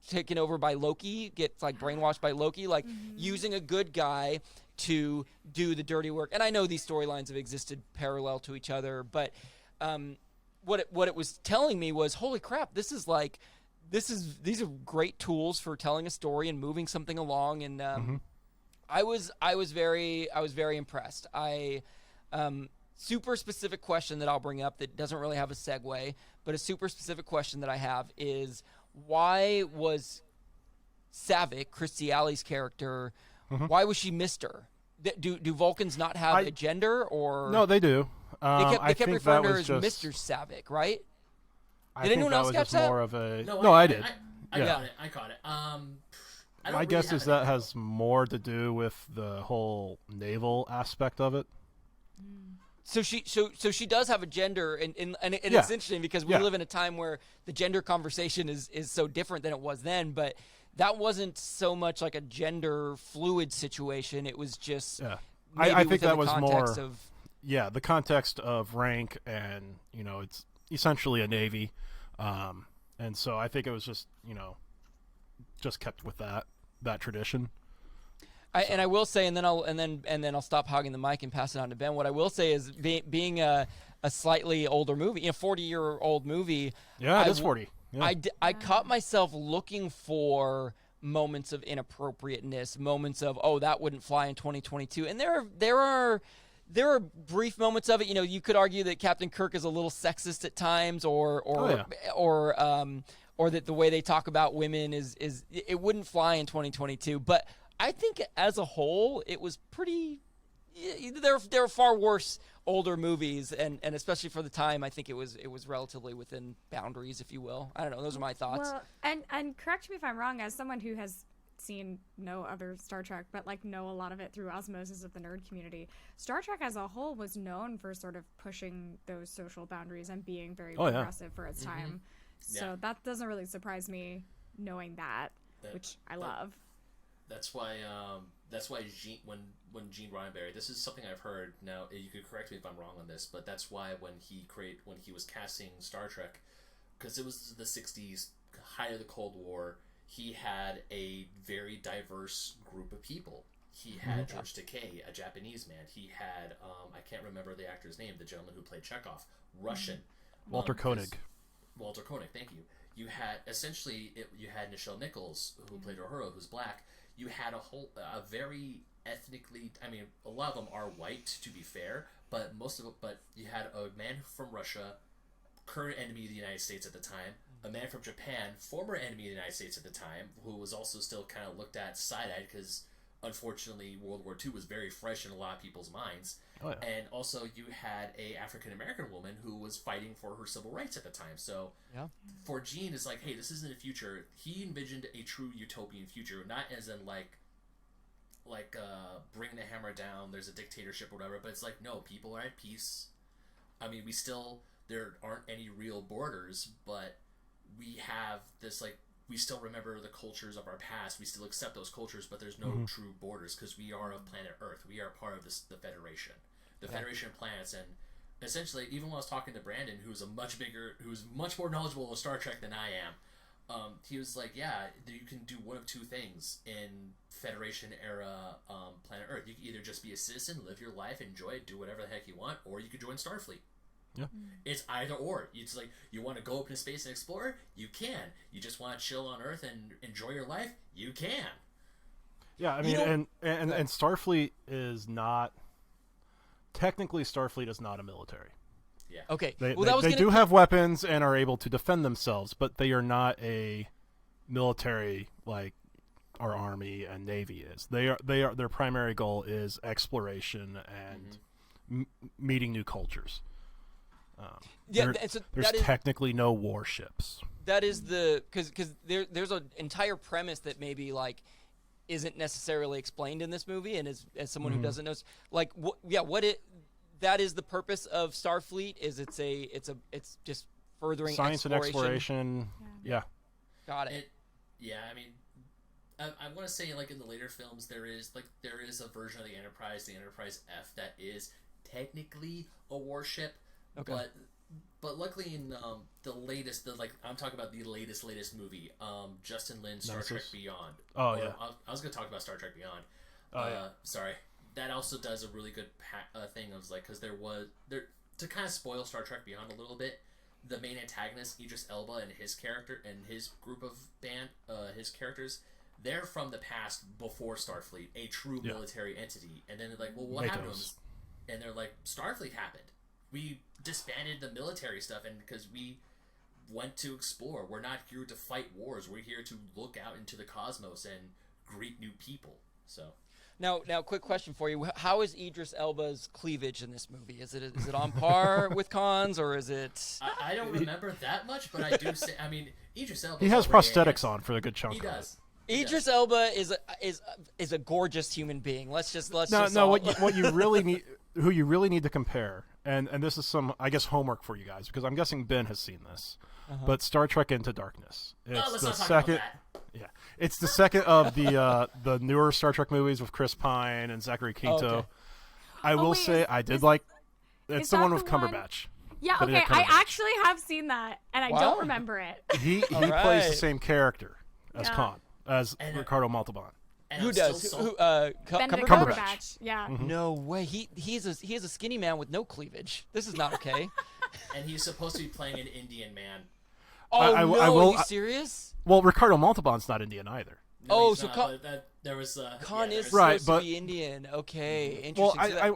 taken over by Loki, gets like brainwashed by Loki, like using a good guy to do the dirty work. And I know these storylines have existed parallel to each other, but what it was telling me was, holy crap, these are great tools for telling a story and moving something along. And I was very impressed. Super specific question that I'll bring up that doesn't really have a segue, but a super specific question that I have is, why was Saavik, Kirstie Alley's character, why was she Mr.? Do Vulcans not have a gender, or No, they do. They kept referring to her as just, Mr. Saavik, right? I Did think anyone that else was catch just that? more of a. No, I did. I Yeah. caught it. I don't My really guess have is that has more to do with the whole naval aspect of it. So she does have a gender, and Yeah. it's interesting because we Yeah. live in a time where the gender conversation is so different than it was then. But that wasn't so much like a gender fluid situation. It was just maybe I think within that the was context more. of The context of rank, and it's essentially a navy, and so I think it was just kept with that tradition. And I will say, and then I'll stop hogging the mic and pass it on to Ben. What I will say is, being a slightly older movie, 40-year-old movie. Yeah, it is 40. Yeah. I caught myself looking for moments of inappropriateness, moments of, oh, that wouldn't fly in 2022. And there are brief moments of it. You know, you could argue that Captain Kirk is a little sexist at times, or that the way they talk about women is it wouldn't fly in 2022. But I think as a whole, it was pretty. There are far worse older movies, and especially for the time, I think it was relatively within boundaries, if you will. I don't know. Those are my thoughts. Well, and correct me if I'm wrong, as someone who has seen no other Star Trek, but like know a lot of it through osmosis of the nerd community. Star Trek as a whole was known for sort of pushing those social boundaries and being very progressive for its time. So that doesn't really surprise me, knowing that which I love. That's why Gene, when Gene Roddenberry, this is something I've heard. Now you could correct me if I'm wrong on this, but that's why when he was casting Star Trek, because it was the 60s, height of the Cold War, he had a very diverse group of people. He had George Takei, a Japanese man. He had I can't remember the actor's name, the gentleman who played Chekhov, Russian. Walter Koenig. Walter Koenig, thank you. You had you had Nichelle Nichols, who played Uhura, who's black. You had a very ethnically, I mean, a lot of them are white, to be fair, but you had a man from Russia, current enemy of the United States at the time, a man from Japan, former enemy of the United States at the time, who was also still kind of looked at side-eyed because, unfortunately, World War II was very fresh in a lot of people's minds. Oh, yeah. And also you had a African-American woman who was fighting for her civil rights at the time. So for Gene, it's like, hey, this isn't a future. He envisioned a true utopian future, not as in like bring the hammer down, there's a dictatorship or whatever, but it's like, no, people are at peace. I mean, there aren't any real borders, but we have this, like, we still remember the cultures of our past. We still accept those cultures, but there's no true borders because we are of planet Earth. We are part of the Federation. The Federation of Planets. And essentially, even when I was talking to Brandon, who's much more knowledgeable of Star Trek than I am, he was like, yeah, you can do one of two things in Federation era planet Earth. You can either just be a citizen, live your life, enjoy it, do whatever the heck you want, or you could join Starfleet. Yeah. It's either or. It's like, you want to go up into space and explore? You can. You just want to chill on Earth and enjoy your life? You can. Yeah, I mean, and Starfleet is not... Technically, Starfleet is not a military. Yeah. Okay. They do have weapons and are able to defend themselves, but they are not a military like our Army and Navy is. Their primary goal is exploration and meeting new cultures. There's technically no warships. That is because there's an entire premise that maybe like isn't necessarily explained in this movie, and as someone who doesn't know, like that is the purpose of Starfleet. Is it's just furthering science and exploration. Yeah. Got it. I mean, I want to say, like, in the later films, there is a version of the Enterprise F, that is technically a warship. Okay. But luckily in the latest, I'm talking about the latest movie, Justin Lin's Star Trek Beyond. Oh, yeah. I was going to talk about Star Trek Beyond. Sorry. That also does a really good thing of, like, because to kind of spoil Star Trek Beyond a little bit, the main antagonist, Idris Elba, and his character, and his group of his characters, they're from the past before Starfleet, a true military entity. And then they're like, well, what happened to them? And they're like, Starfleet happened. We disbanded the military stuff, and because we went to explore. We're not here to fight wars. We're here to look out into the cosmos and greet new people. So now, quick question for you: how is Idris Elba's cleavage in this movie? Is it on par with Kahn's, or is it? I don't remember that much, but I do say. I mean, Idris Elba. He has prosthetics on for a good chunk. He does. Idris Elba is a gorgeous human being. Let's just what you really need, who you really need to compare, and this is some, I guess, homework for you guys, because I'm guessing Ben has seen this, but Star Trek Into Darkness. Let's not talk about that. Yeah, it's the second of the newer Star Trek movies with Chris Pine and Zachary Quinto. Okay. I will say I did like. It's the one with Cumberbatch. Yeah, okay, I actually have seen that, and I don't remember it. He plays the same character as Kahn. As Ricardo Montalban. Who does? Cumberbatch. Yeah. Mm-hmm. No way. He is a skinny man with no cleavage. This is not okay. And he's supposed to be playing an Indian man. Oh I no! will- Are you serious? Well, Ricardo Montalban's not Indian either. No, Oh, he's so not, Kahn- but there was Kahn is Right, supposed but- to be Indian. Okay, Well, interesting. So that-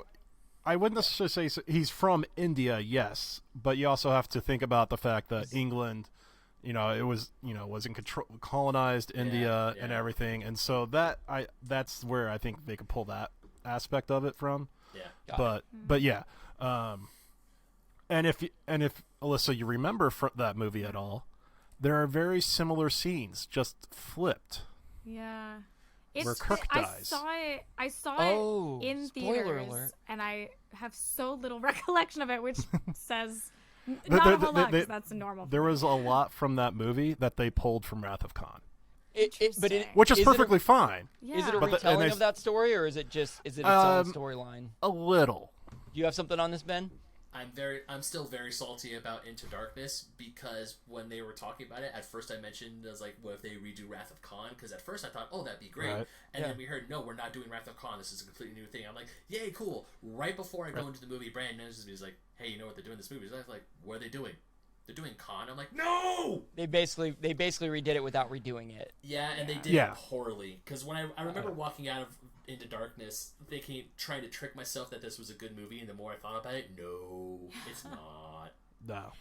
I wouldn't necessarily say he's from India, yes, but you also have to think about the fact that England, was in control, colonized India and yeah. everything, and so that's where I think they could pull that aspect of it from. Yeah. Got But yeah, and if Alyssa, you remember that movie at all, there are very similar scenes, just flipped. Yeah. Where Kirk dies. I saw Oh, it in spoiler theaters, alert. and I have so little recollection of it, which says The- not the- a whole the- lot, 'cause the- that's normal. There was a lot from that movie that they pulled from Wrath of Khan, Interesting. which is Is it a- perfectly fine. Yeah. Is it a But the- and retelling they- of that story, or is it its own storyline? A little. Do you have something on this, Ben? I'm still very salty about Into Darkness, because when they were talking about it, at first I mentioned, I was like, what if they redo Wrath of Khan? Because at first I thought, oh, that'd be great. Right. And Yeah. then we heard, no, we're not doing Wrath of Khan. This is a completely new thing. I'm like, yay, cool. Right before I go into the movie, Brandon notices me. He's like, hey, you know what they're doing in this movie? He's like, what are they doing? They're doing Khan. I'm like, no! They basically redid it without redoing it. Yeah, and they did Yeah. it poorly. Because when I remember walking out of Into Darkness, trying to trick myself that this was a good movie, and the more I thought about it, no, it's not. No.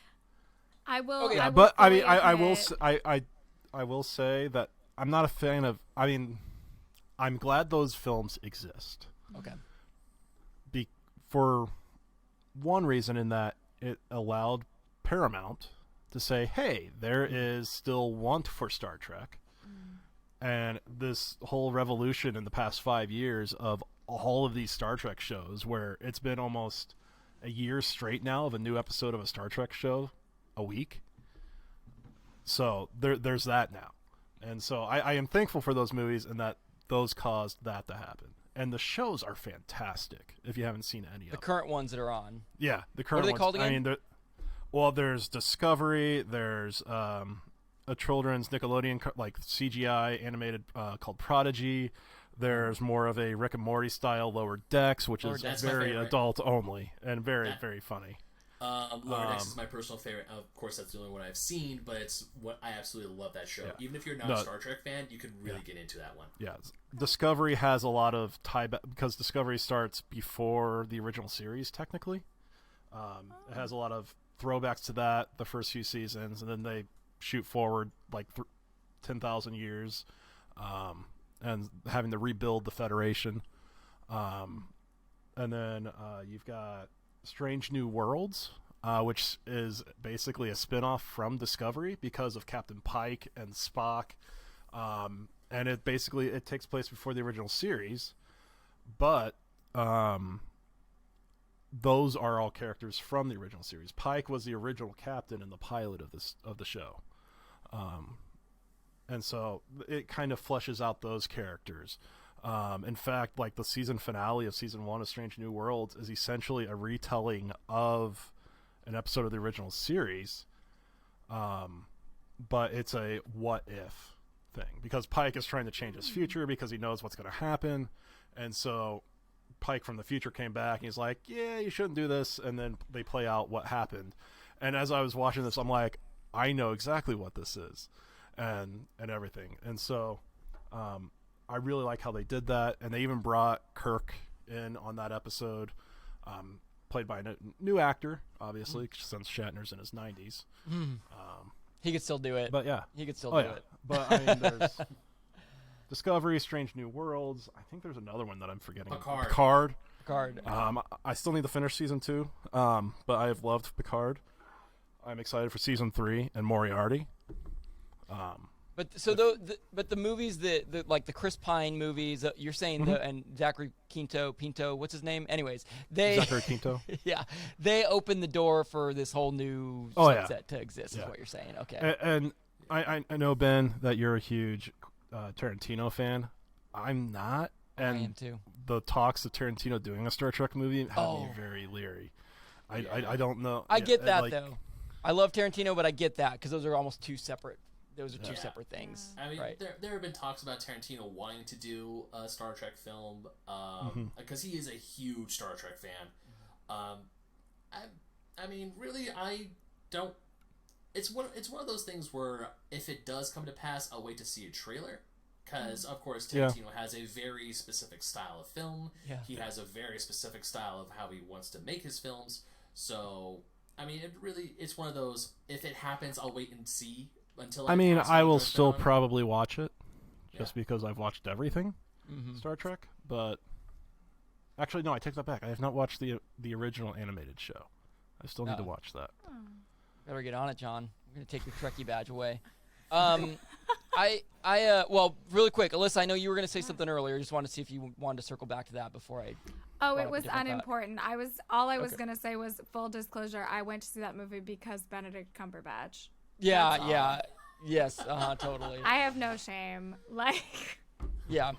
I will. Okay. Yeah, I will but I mean, fully I will admit- I will say that I'm not a fan of. I mean, I'm glad those films exist. Okay. For one reason, in that it allowed Paramount to say, "Hey, there is still want for Star Trek," and this whole revolution in the past 5 years of all of these Star Trek shows, where it's been almost a year straight now of a new episode of a Star Trek show a week. So there's that now, and so I am thankful for those movies and that those caused that to happen. And the shows are fantastic if you haven't seen any of The them. current ones that are on. Yeah, the current are they ones. called I again? mean, there's Discovery. There's a children's Nickelodeon like CGI animated called Prodigy. There's more of a Rick and Morty style Lower Decks, which Lower is Decks. That's my very favorite. adult only and very funny. Lower Decks is my personal favorite. Of course, that's the only one I've seen, but it's what I absolutely love that show. Yeah. Even if you're not No. a Star Trek fan, you could really get into that one. Yeah, Discovery has a lot of tie back because Discovery starts before the original series. Technically, it has a lot of throwbacks to that the first few seasons, and then they shoot forward like 10,000 years, and having to rebuild the Federation. And then you've got Strange New Worlds, which is basically a spin-off from Discovery because of Captain Pike and Spock. And it takes place before the original series, but those are all characters from the original series. Pike was the original captain and the pilot of the show, and so it kind of fleshes out those characters. In fact, like the season finale of season 1 of Strange New Worlds is essentially a retelling of an episode of the original series, but it's a what if thing because Pike is trying to change his future because he knows what's going to happen, and so Pike from the future came back and he's like, yeah, you shouldn't do this, and then they play out what happened. And as I was watching this, I'm like, I know exactly what this is and everything. And so I really like how they did that, and they even brought Kirk in on that episode, played by a new actor, obviously, since Shatner's in his 90s. He could still do it. But yeah, He could still oh do yeah. it. But I mean, there's Discovery, Strange New Worlds. I think there's another one that I'm forgetting. Picard. Picard. I still need to finish season 2, but I have loved Picard. I'm excited for season 3 and Moriarty. But the movies that like the Chris Pine movies, you're saying and Zachary Pinto, what's his name? Anyways, Zachary Quinto. yeah, they opened the door for this whole new Oh, yeah. subset to exist. Is Yeah. what you're saying? Okay. And I know, Ben, that you're a huge Tarantino fan. I'm not. I And am too. the talks of Tarantino doing a Star Trek movie have Oh. me very leery. I don't know. I Yeah, get that like, though. I love Tarantino, but I get that because those are almost two separate. Those are two Yeah. separate things. I mean, right. there have been talks about Tarantino wanting to do a Star Trek film because he is a huge Star Trek fan. I mean, really, I don't it's one of those things where if it does come to pass, I'll wait to see a trailer. Because, of course, Tarantino has a very specific style of film. Yeah. He has a very specific style of how he wants to make his films. So, I mean, it's one of those, if it happens, I'll wait and see until I will still down. probably watch it just because I've watched everything Star Trek. But, actually, no, I take that back. I have not watched the original animated show. I still need to watch that. Better get on it, John. I'm going to take your Trekkie badge away. Well, really quick, Alyssa, I know you were going to say something earlier. I just wanted to see if you wanted to circle back to that before I. Oh, it was unimportant. All I was going to say was full disclosure. I went to see that movie because Benedict Cumberbatch. Yeah. Yes, totally. I have no shame. Like. Yeah.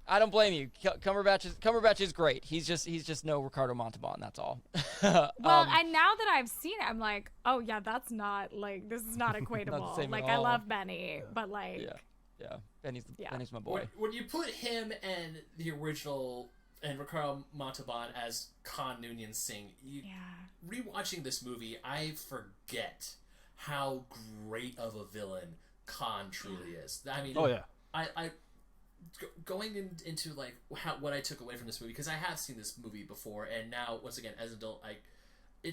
I don't blame you. Cumberbatch is great. He's just no Ricardo Montalban. That's all. Well, and now that I've seen it, I'm like, oh yeah, that's not like this is not equatable. Not the same like at I all. love Benny, but like, yeah. Benny's my boy. When you put him and the original and Ricardo Montalban as Kahn, Noonien, Singh, rewatching this movie, I forget how great of a villain Kahn truly is. I mean, I going into like what I took away from this movie, because I have seen this movie before, and now once again as an adult,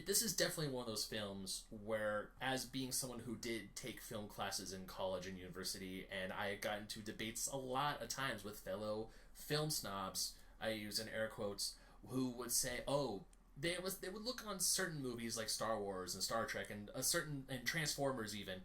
this is definitely one of those films where, as being someone who did take film classes in college and university, and I got into debates a lot of times with fellow film snobs, I use in air quotes, who would say, oh, they would look on certain movies like Star Wars and Star Trek and and Transformers even.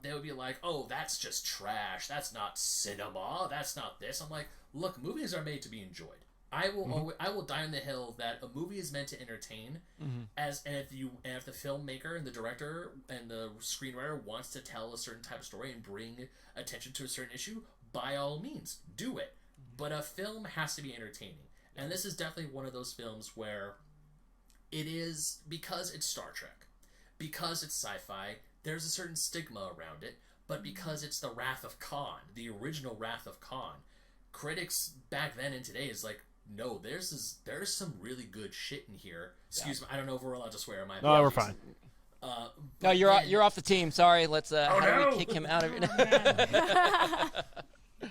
They would be like, oh, that's just trash. That's not cinema. That's not this. I'm like, look, movies are made to be enjoyed. I will die on the hill that a movie is meant to entertain, and if the filmmaker and the director and the screenwriter wants to tell a certain type of story and bring attention to a certain issue, by all means, do it. But a film has to be entertaining. And this is definitely one of those films where it is, because it's Star Trek, because it's sci-fi, there's a certain stigma around it, but because it's the Wrath of Kahn, the original Wrath of Kahn, critics back then and today is like, no, there's some really good shit in here. Excuse me, I don't know if we're allowed to swear. No, we're fine. No, you're off the team. Sorry. Let's how do we kick him out of it?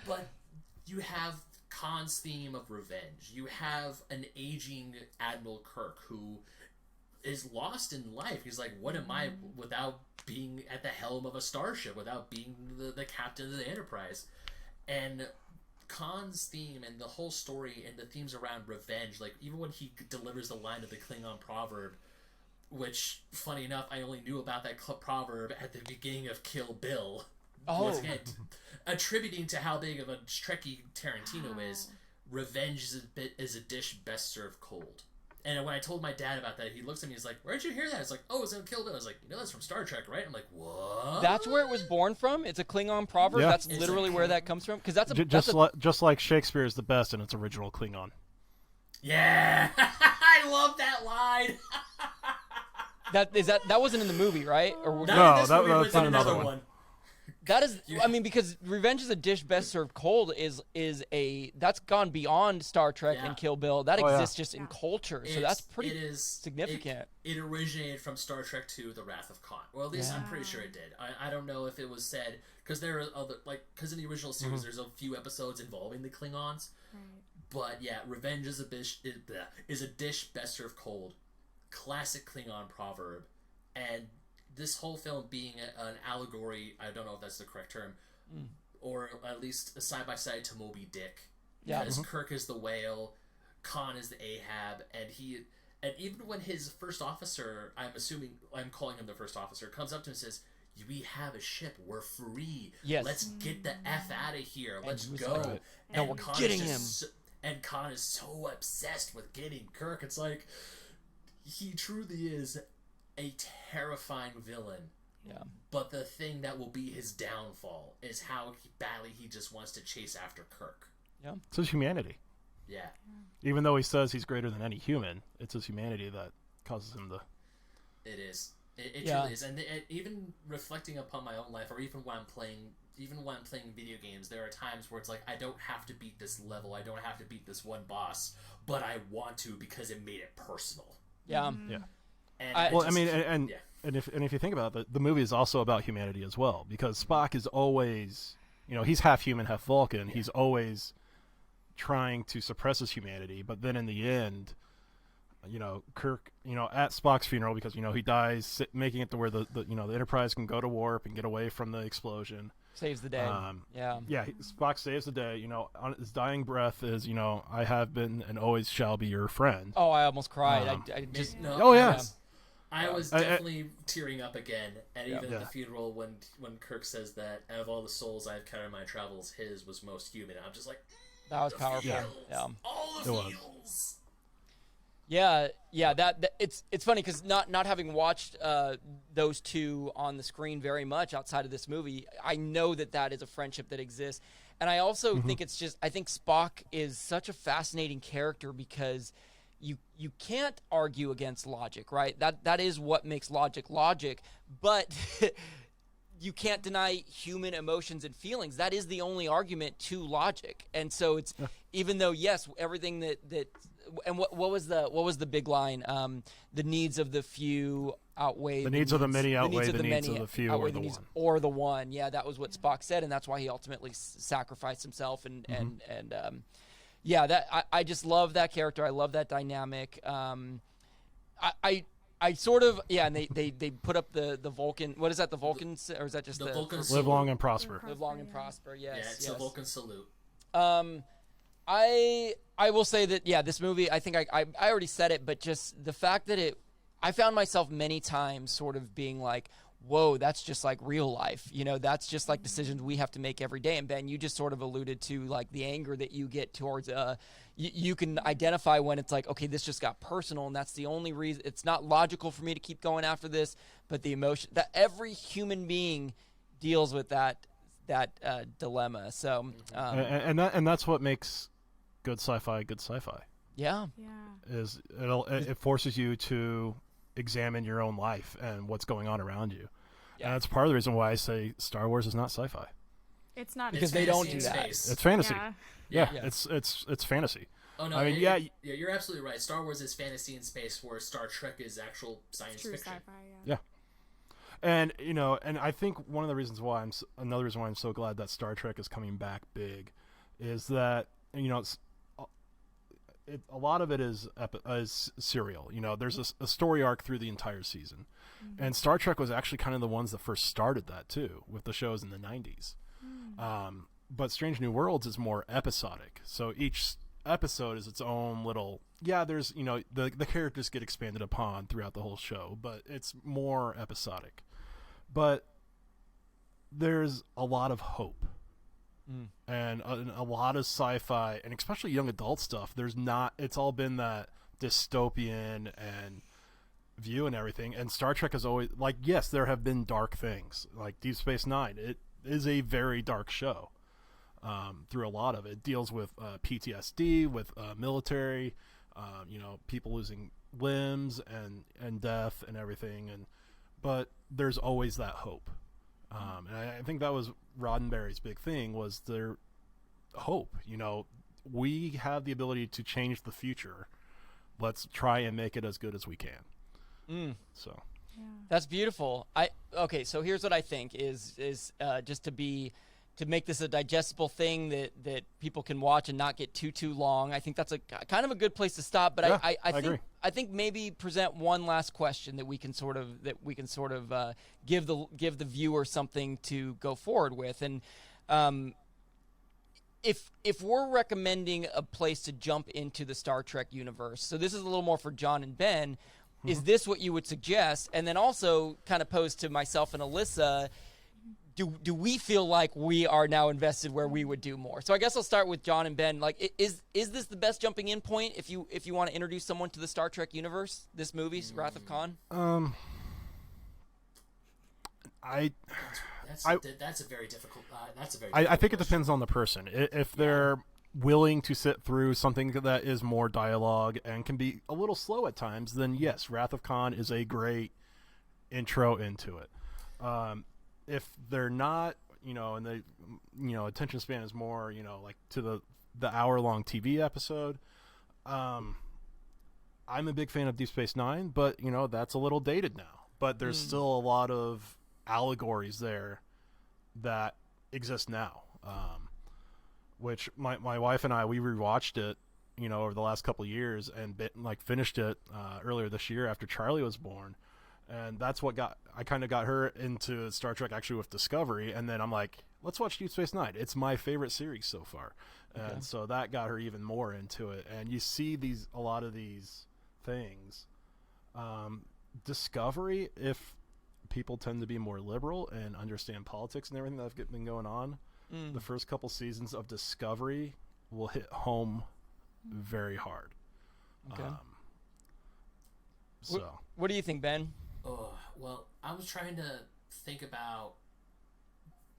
But you have Kahn's theme of revenge. You have an aging Admiral Kirk who is lost in life. He's like, what am I without being at the helm of a starship, without being the captain of the Enterprise? And Kahn's theme and the whole story and the themes around revenge, like even when he delivers the line of the Klingon proverb, which, funny enough, I only knew about that proverb at the beginning of Kill Bill. Once again, attributing to how big of a Trekkie Tarantino is, revenge is a dish best served cold. And when I told my dad about that, he looks at me, he's like, where'd you hear that? It's like, oh, it's in Kill Bill. I was like, that's from Star Trek, right? I'm like, what? That's where it was born from? It's a Klingon proverb? Yeah. That's literally where that comes from? Because just like Shakespeare is the best in its original Klingon. Yeah! I love that line! That wasn't in the movie, right? No, that was another one. That is, I mean, because revenge is a dish best served cold that's gone beyond Star Trek and Kill Bill. That exists just in culture, so that's pretty significant. It originated from Star Trek II, The Wrath of Khan. Well, at least I'm pretty sure it did. I don't know if it was said, because there are other, because in the original series there's a few episodes involving the Klingons. Right. But yeah, revenge is a dish best served cold. Classic Klingon proverb, and this whole film being an allegory, I don't know if that's the correct term, or at least a side-by-side to Moby Dick. Yeah. Because Kirk is the whale, Khan is the Ahab, and even when his first officer, I'm calling him the first officer, comes up to him and says, we have a ship, we're free, let's get the F out of here, let's go. Right. And we're getting him. And Khan is so obsessed with getting Kirk, it's like, he truly is a terrifying villain. Yeah. But the thing that will be his downfall is how badly he just wants to chase after Kirk. Yeah. It's his humanity. Yeah. Even though he says he's greater than any human, it's his humanity that causes him to... It is. It truly is. And even reflecting upon my own life, or even when I'm playing video games, there are times where it's like, I don't have to beat this level, I don't have to beat this one boss, but I want to because it made it personal. Yeah. Yeah. And and if you think about it, the movie is also about humanity as well, because Spock is always, he's half human, half Vulcan. He's always trying to suppress his humanity, but then in the end, Kirk, at Spock's funeral, because he dies making it to where the Enterprise can go to warp and get away from the explosion. Saves the day. Yeah. Spock saves the day. On his dying breath is, I have been and always shall be your friend. Oh, I almost cried. I just. No, oh yeah. I was definitely tearing up again, and even at the funeral when Kirk says that out of all the souls I've carried in my travels, his was most human. I'm just like, that was powerful. Feels, yeah. all the feels. Yeah. That it's funny because not having watched those two on the screen very much outside of this movie, I know that is a friendship that exists, and I also think I think Spock is such a fascinating character because you can't argue against logic, right? That is what makes logic, but you can't deny human emotions and feelings. That is the only argument to logic. And so it's even though yes, everything that and what was the big line? The needs of the few outweigh the needs of the many outweigh the needs of the few or the one. Yeah, that was what Spock said, and that's why he ultimately sacrificed himself and yeah, that I just love that character. I love that dynamic. I sort of and they put up the Vulcan. What is that? The Vulcan, or is that just the Vulcan live long and prosper? Live long and prosper. Yes. Yeah, it's a Vulcan salute. I will say that this movie. I think I already said it, but just the fact that I found myself many times sort of being like, whoa, that's just like real life. That's just like decisions we have to make every day. And Ben, you just sort of alluded to like the anger that you get towards, you can identify when it's like, okay, this just got personal. And that's the only reason. It's not logical for me to keep going after this, but the emotion that every human being deals with that dilemma. So, and that's what makes good sci-fi good sci-fi. Yeah. Is it forces you to examine your own life and what's going on around you. And that's part of the reason why I say Star Wars is not sci-fi. It's not because they don't do that. It's fantasy. Yeah. It's fantasy. Oh no, I mean, you're absolutely right. Star Wars is fantasy in space, where Star Trek is actual science true fiction. sci-fi. Yeah. And and I think another reason why I'm so glad that Star Trek is coming back big is that it's a lot of it is serial. There's a story arc through the entire season, and Star Trek was actually kind of the ones that first started that too, with the shows in the 90s. But Strange New Worlds is more episodic, so each episode is its own little. Yeah, there's the characters get expanded upon throughout the whole show, but it's more episodic. But there's a lot of hope. And a lot of sci-fi, and especially young adult stuff, it's all been that dystopian and view and everything. And Star Trek has always, like, yes, there have been dark things, like Deep Space Nine. It is a very dark show through a lot of it. It deals with PTSD, with military, people losing limbs and death and everything. But there's always that hope. And I think that was Roddenberry's big thing, was their hope. We have the ability to change the future. Let's try and make it as good as we can. So that's beautiful. So here's what I think is just to make this a digestible thing that people can watch and not get too long. I think that's a kind of a good place to stop. But I agree. I think maybe present one last question that we can sort of give the viewer something to go forward with. And if we're recommending a place to jump into the Star Trek universe, so this is a little more for John and Ben. Is this what you would suggest? And then also kind of pose to myself and Alyssa, do we feel like we are now invested where we would do more? So I guess I'll start with John and Ben. Like, is this the best jumping in point if you want to introduce someone to the Star Trek universe? This movie, Wrath of Khan. That's a very difficult. I think it depends on the person. If they're willing to sit through something that is more dialogue and can be a little slow at times, then yes, Wrath of Khan is a great intro into it. If they're not, and they, attention span is more, like to the hour-long TV episode, I'm a big fan of Deep Space Nine, but, that's a little dated now. but there's still a lot of allegories there that exist now. Which my wife and I, we rewatched it, over the last couple of years and finished it earlier this year after Charlie was born. And that's what I kind of got her into Star Trek actually with Discovery. And then I'm like, let's watch Deep Space Nine. It's my favorite series so far. Okay. And so that got her even more into it. And you see a lot of these things. Discovery, if people tend to be more liberal and understand politics and everything that's been going on, the first couple seasons of Discovery will hit home very hard. Okay. So what do you think, Ben? Oh, well, I was trying to think about,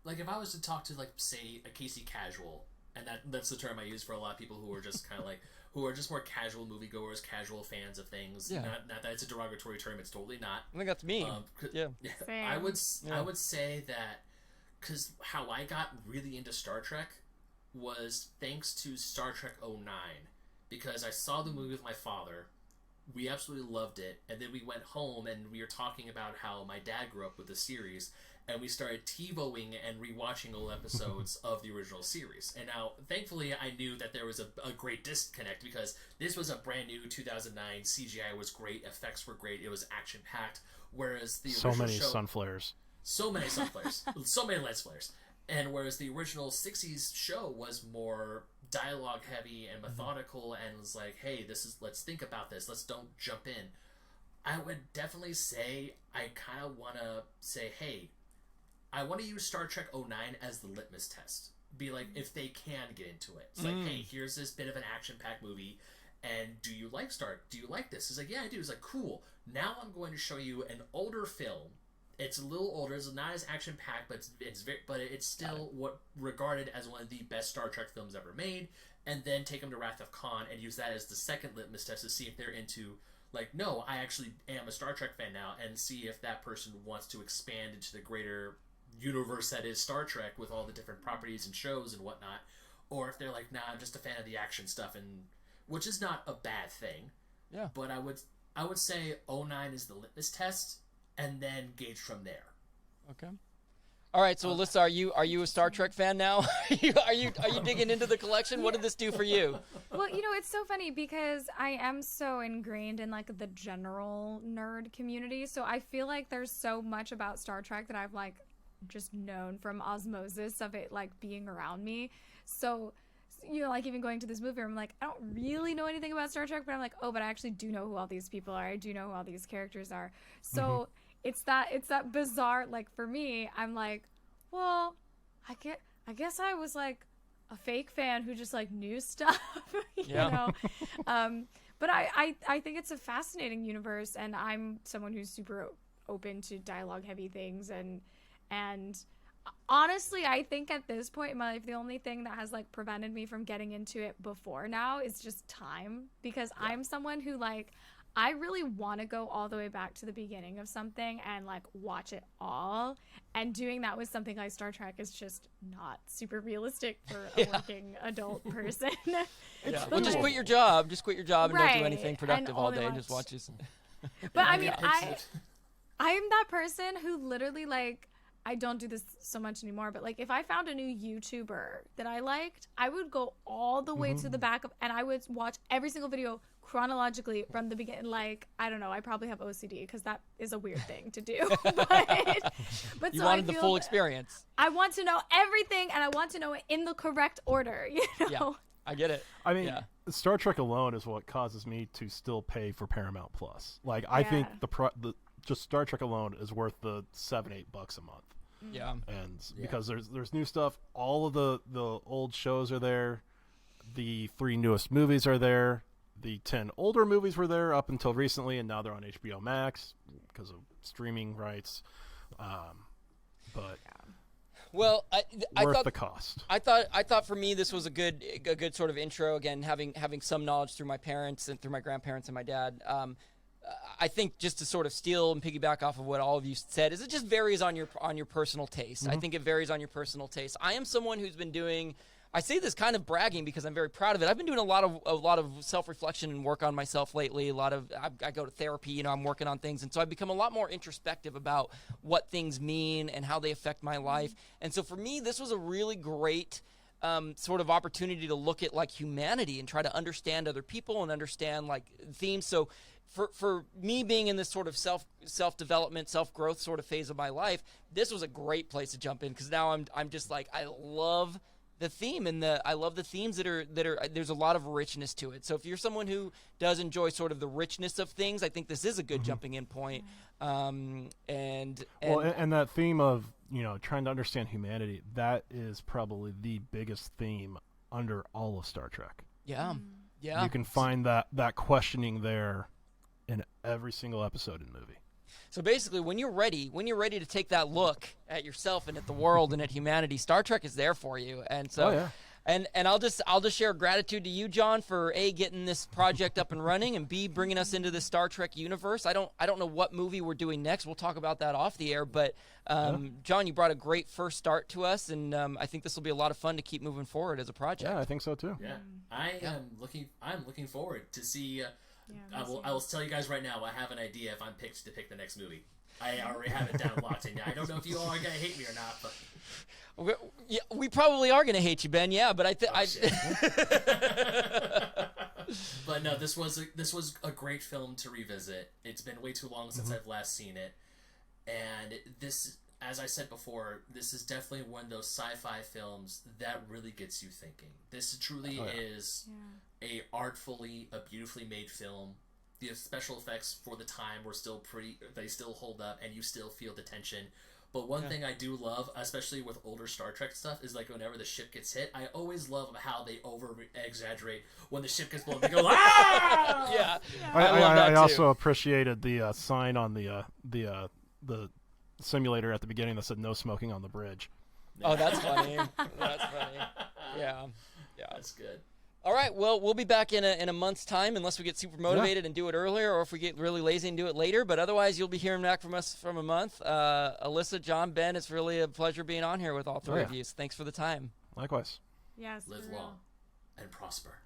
like, if I was to talk to, like, say, a Casey casual, and that's the term I use for a lot of people who are just kind of like, who are just more casual moviegoers, casual fans of things. Yeah. Not that it's a derogatory term, it's totally not. I think that's me. Yeah. Same. I would say that, because how I got really into Star Trek was thanks to Star Trek 09, because I saw the movie with my father. We absolutely loved it, and then we went home and we were talking about how my dad grew up with the series, and we started TiVoing and rewatching old episodes of the original series. And now, thankfully, I knew that there was a great disconnect, because this was a brand new 2009. CGI was great, effects were great, it was action packed. Whereas the original so many show, sun flares, so many lens flares, and whereas the original 60s show was more dialogue heavy and methodical and was like, hey, let's think about this, let's don't jump in. I would definitely say I kind of want to say, hey, I want to use Star Trek 09 as the litmus test. Be like, if they can get into it. It's like, hey, here's this bit of an action-packed movie, and do you like this? It's like, yeah, I do. It's like, cool. Now I'm going to show you an older film. It's a little older. It's not as action-packed, but it's still what regarded as one of the best Star Trek films ever made. And then take them to Wrath of Khan and use that as the second litmus test to see if they're into, like, no, I actually am a Star Trek fan now, and see if that person wants to expand into the greater universe that is Star Trek with all the different properties and shows and whatnot, or if they're like, nah, I'm just a fan of the action stuff, and which is not a bad thing. Yeah. But I would say 09 is the litmus test, and then gauge from there. Okay. All right, so Alyssa, are you a Star Trek fan now? are you digging into the collection? What did this do for you? Well, it's so funny because I am so ingrained in like the general nerd community, so I feel like there's so much about Star Trek that I've like just known from osmosis of it like being around me. So like even going to this movie, I'm like, I don't really know anything about Star Trek, but I'm like, oh, but I actually do know who all these people are. I do know who all these characters are. So it's that bizarre, like for me, I'm like, well, I guess I was like a fake fan who just like knew stuff, you know. But I think it's a fascinating universe, and I'm someone who's super open to dialogue heavy things, and honestly, I think at this point in my life, the only thing that has like prevented me from getting into it before now is just time, because I'm someone who like, I really want to go all the way back to the beginning of something and like watch it all, and doing that with something like Star Trek is just not super realistic for a working adult person. Well, just quit your job and don't do anything productive all day and just watch this. But I mean, I'm that person who literally like, I don't do this so much anymore, but like if I found a new YouTuber that I liked, I would go all the way to the back and I would watch every single video chronologically from the beginning. Like, I don't know, I probably have OCD because that is a weird thing to do. but You so wanted the full experience. I want to know everything, and I want to know it in the correct order, you know? Yeah, I get it. I mean, Star Trek alone is what causes me to still pay for Paramount Plus. Like, I think just Star Trek alone is worth the $7-8 a month. Yeah. And because there's new stuff, all of the old shows are there, the 3 newest movies are there, the 10 older movies were there up until recently, and now they're on HBO Max because of streaming rights. Well, I worth thought the cost. I thought for me this was a good sort of intro. Again, having some knowledge through my parents and through my grandparents and my dad. I think just to sort of steal and piggyback off of what all of you said is it just varies on your personal taste. I think it varies on your personal taste. I am someone who's been doing I say this kind of bragging because I'm very proud of it. I've been doing a lot of self-reflection and work on myself lately. I go to therapy, I'm working on things, and so I've become a lot more introspective about what things mean and how they affect my life. And so for me, this was a really great sort of opportunity to look at like humanity and try to understand other people and understand like themes. So for me being in this sort of self-development, self-growth sort of phase of my life, this was a great place to jump in because now I'm just like, I love the theme and I love the themes that are there's a lot of richness to it. So if you're someone who does enjoy sort of the richness of things, I think this is a good jumping in point. And that theme of, trying to understand humanity, that is probably the biggest theme under all of Star Trek. Yeah. Yeah. You can find that questioning there in every single episode in the movie. So basically, when you're ready to take that look at yourself and at the world and at humanity, Star Trek is there for you. And so, and I'll just share gratitude to you, John, for A, getting this project up and running, and B, bringing us into the Star Trek universe. I don't know what movie we're doing next. We'll talk about that off the air. But John, you brought a great first start to us, and I think this will be a lot of fun to keep moving forward as a project. Yeah, I think so too. Yeah, I'm looking forward to see. I will tell you guys right now. I have an idea if I'm picked to pick the next movie. I already have it down locked in. I don't know if you all are gonna hate me or not, but we probably are gonna hate you, Ben. Yeah, but But no, this was a great film to revisit. It's been way too long since I've last seen it, and this, as I said before, this is definitely one of those sci-fi films that really gets you thinking. This truly is a beautifully made film. The special effects for the time were still they still hold up, and you still feel the tension. But one thing I do love, especially with older Star Trek stuff, is like whenever the ship gets hit, I always love how they over-exaggerate when the ship gets blown. They go, ah! Yeah. I also appreciated the sign on the simulator at the beginning that said "No smoking on the bridge." Oh, that's funny. That's funny. Yeah. That's good. All right, well, we'll be back in a month's time unless we get super motivated and do it earlier, or if we get really lazy and do it later. But otherwise, you'll be hearing back from us from a month. Alyssa, John, Ben, it's really a pleasure being on here with all three of you. So thanks for the time. Likewise. Yes. Live long and prosper.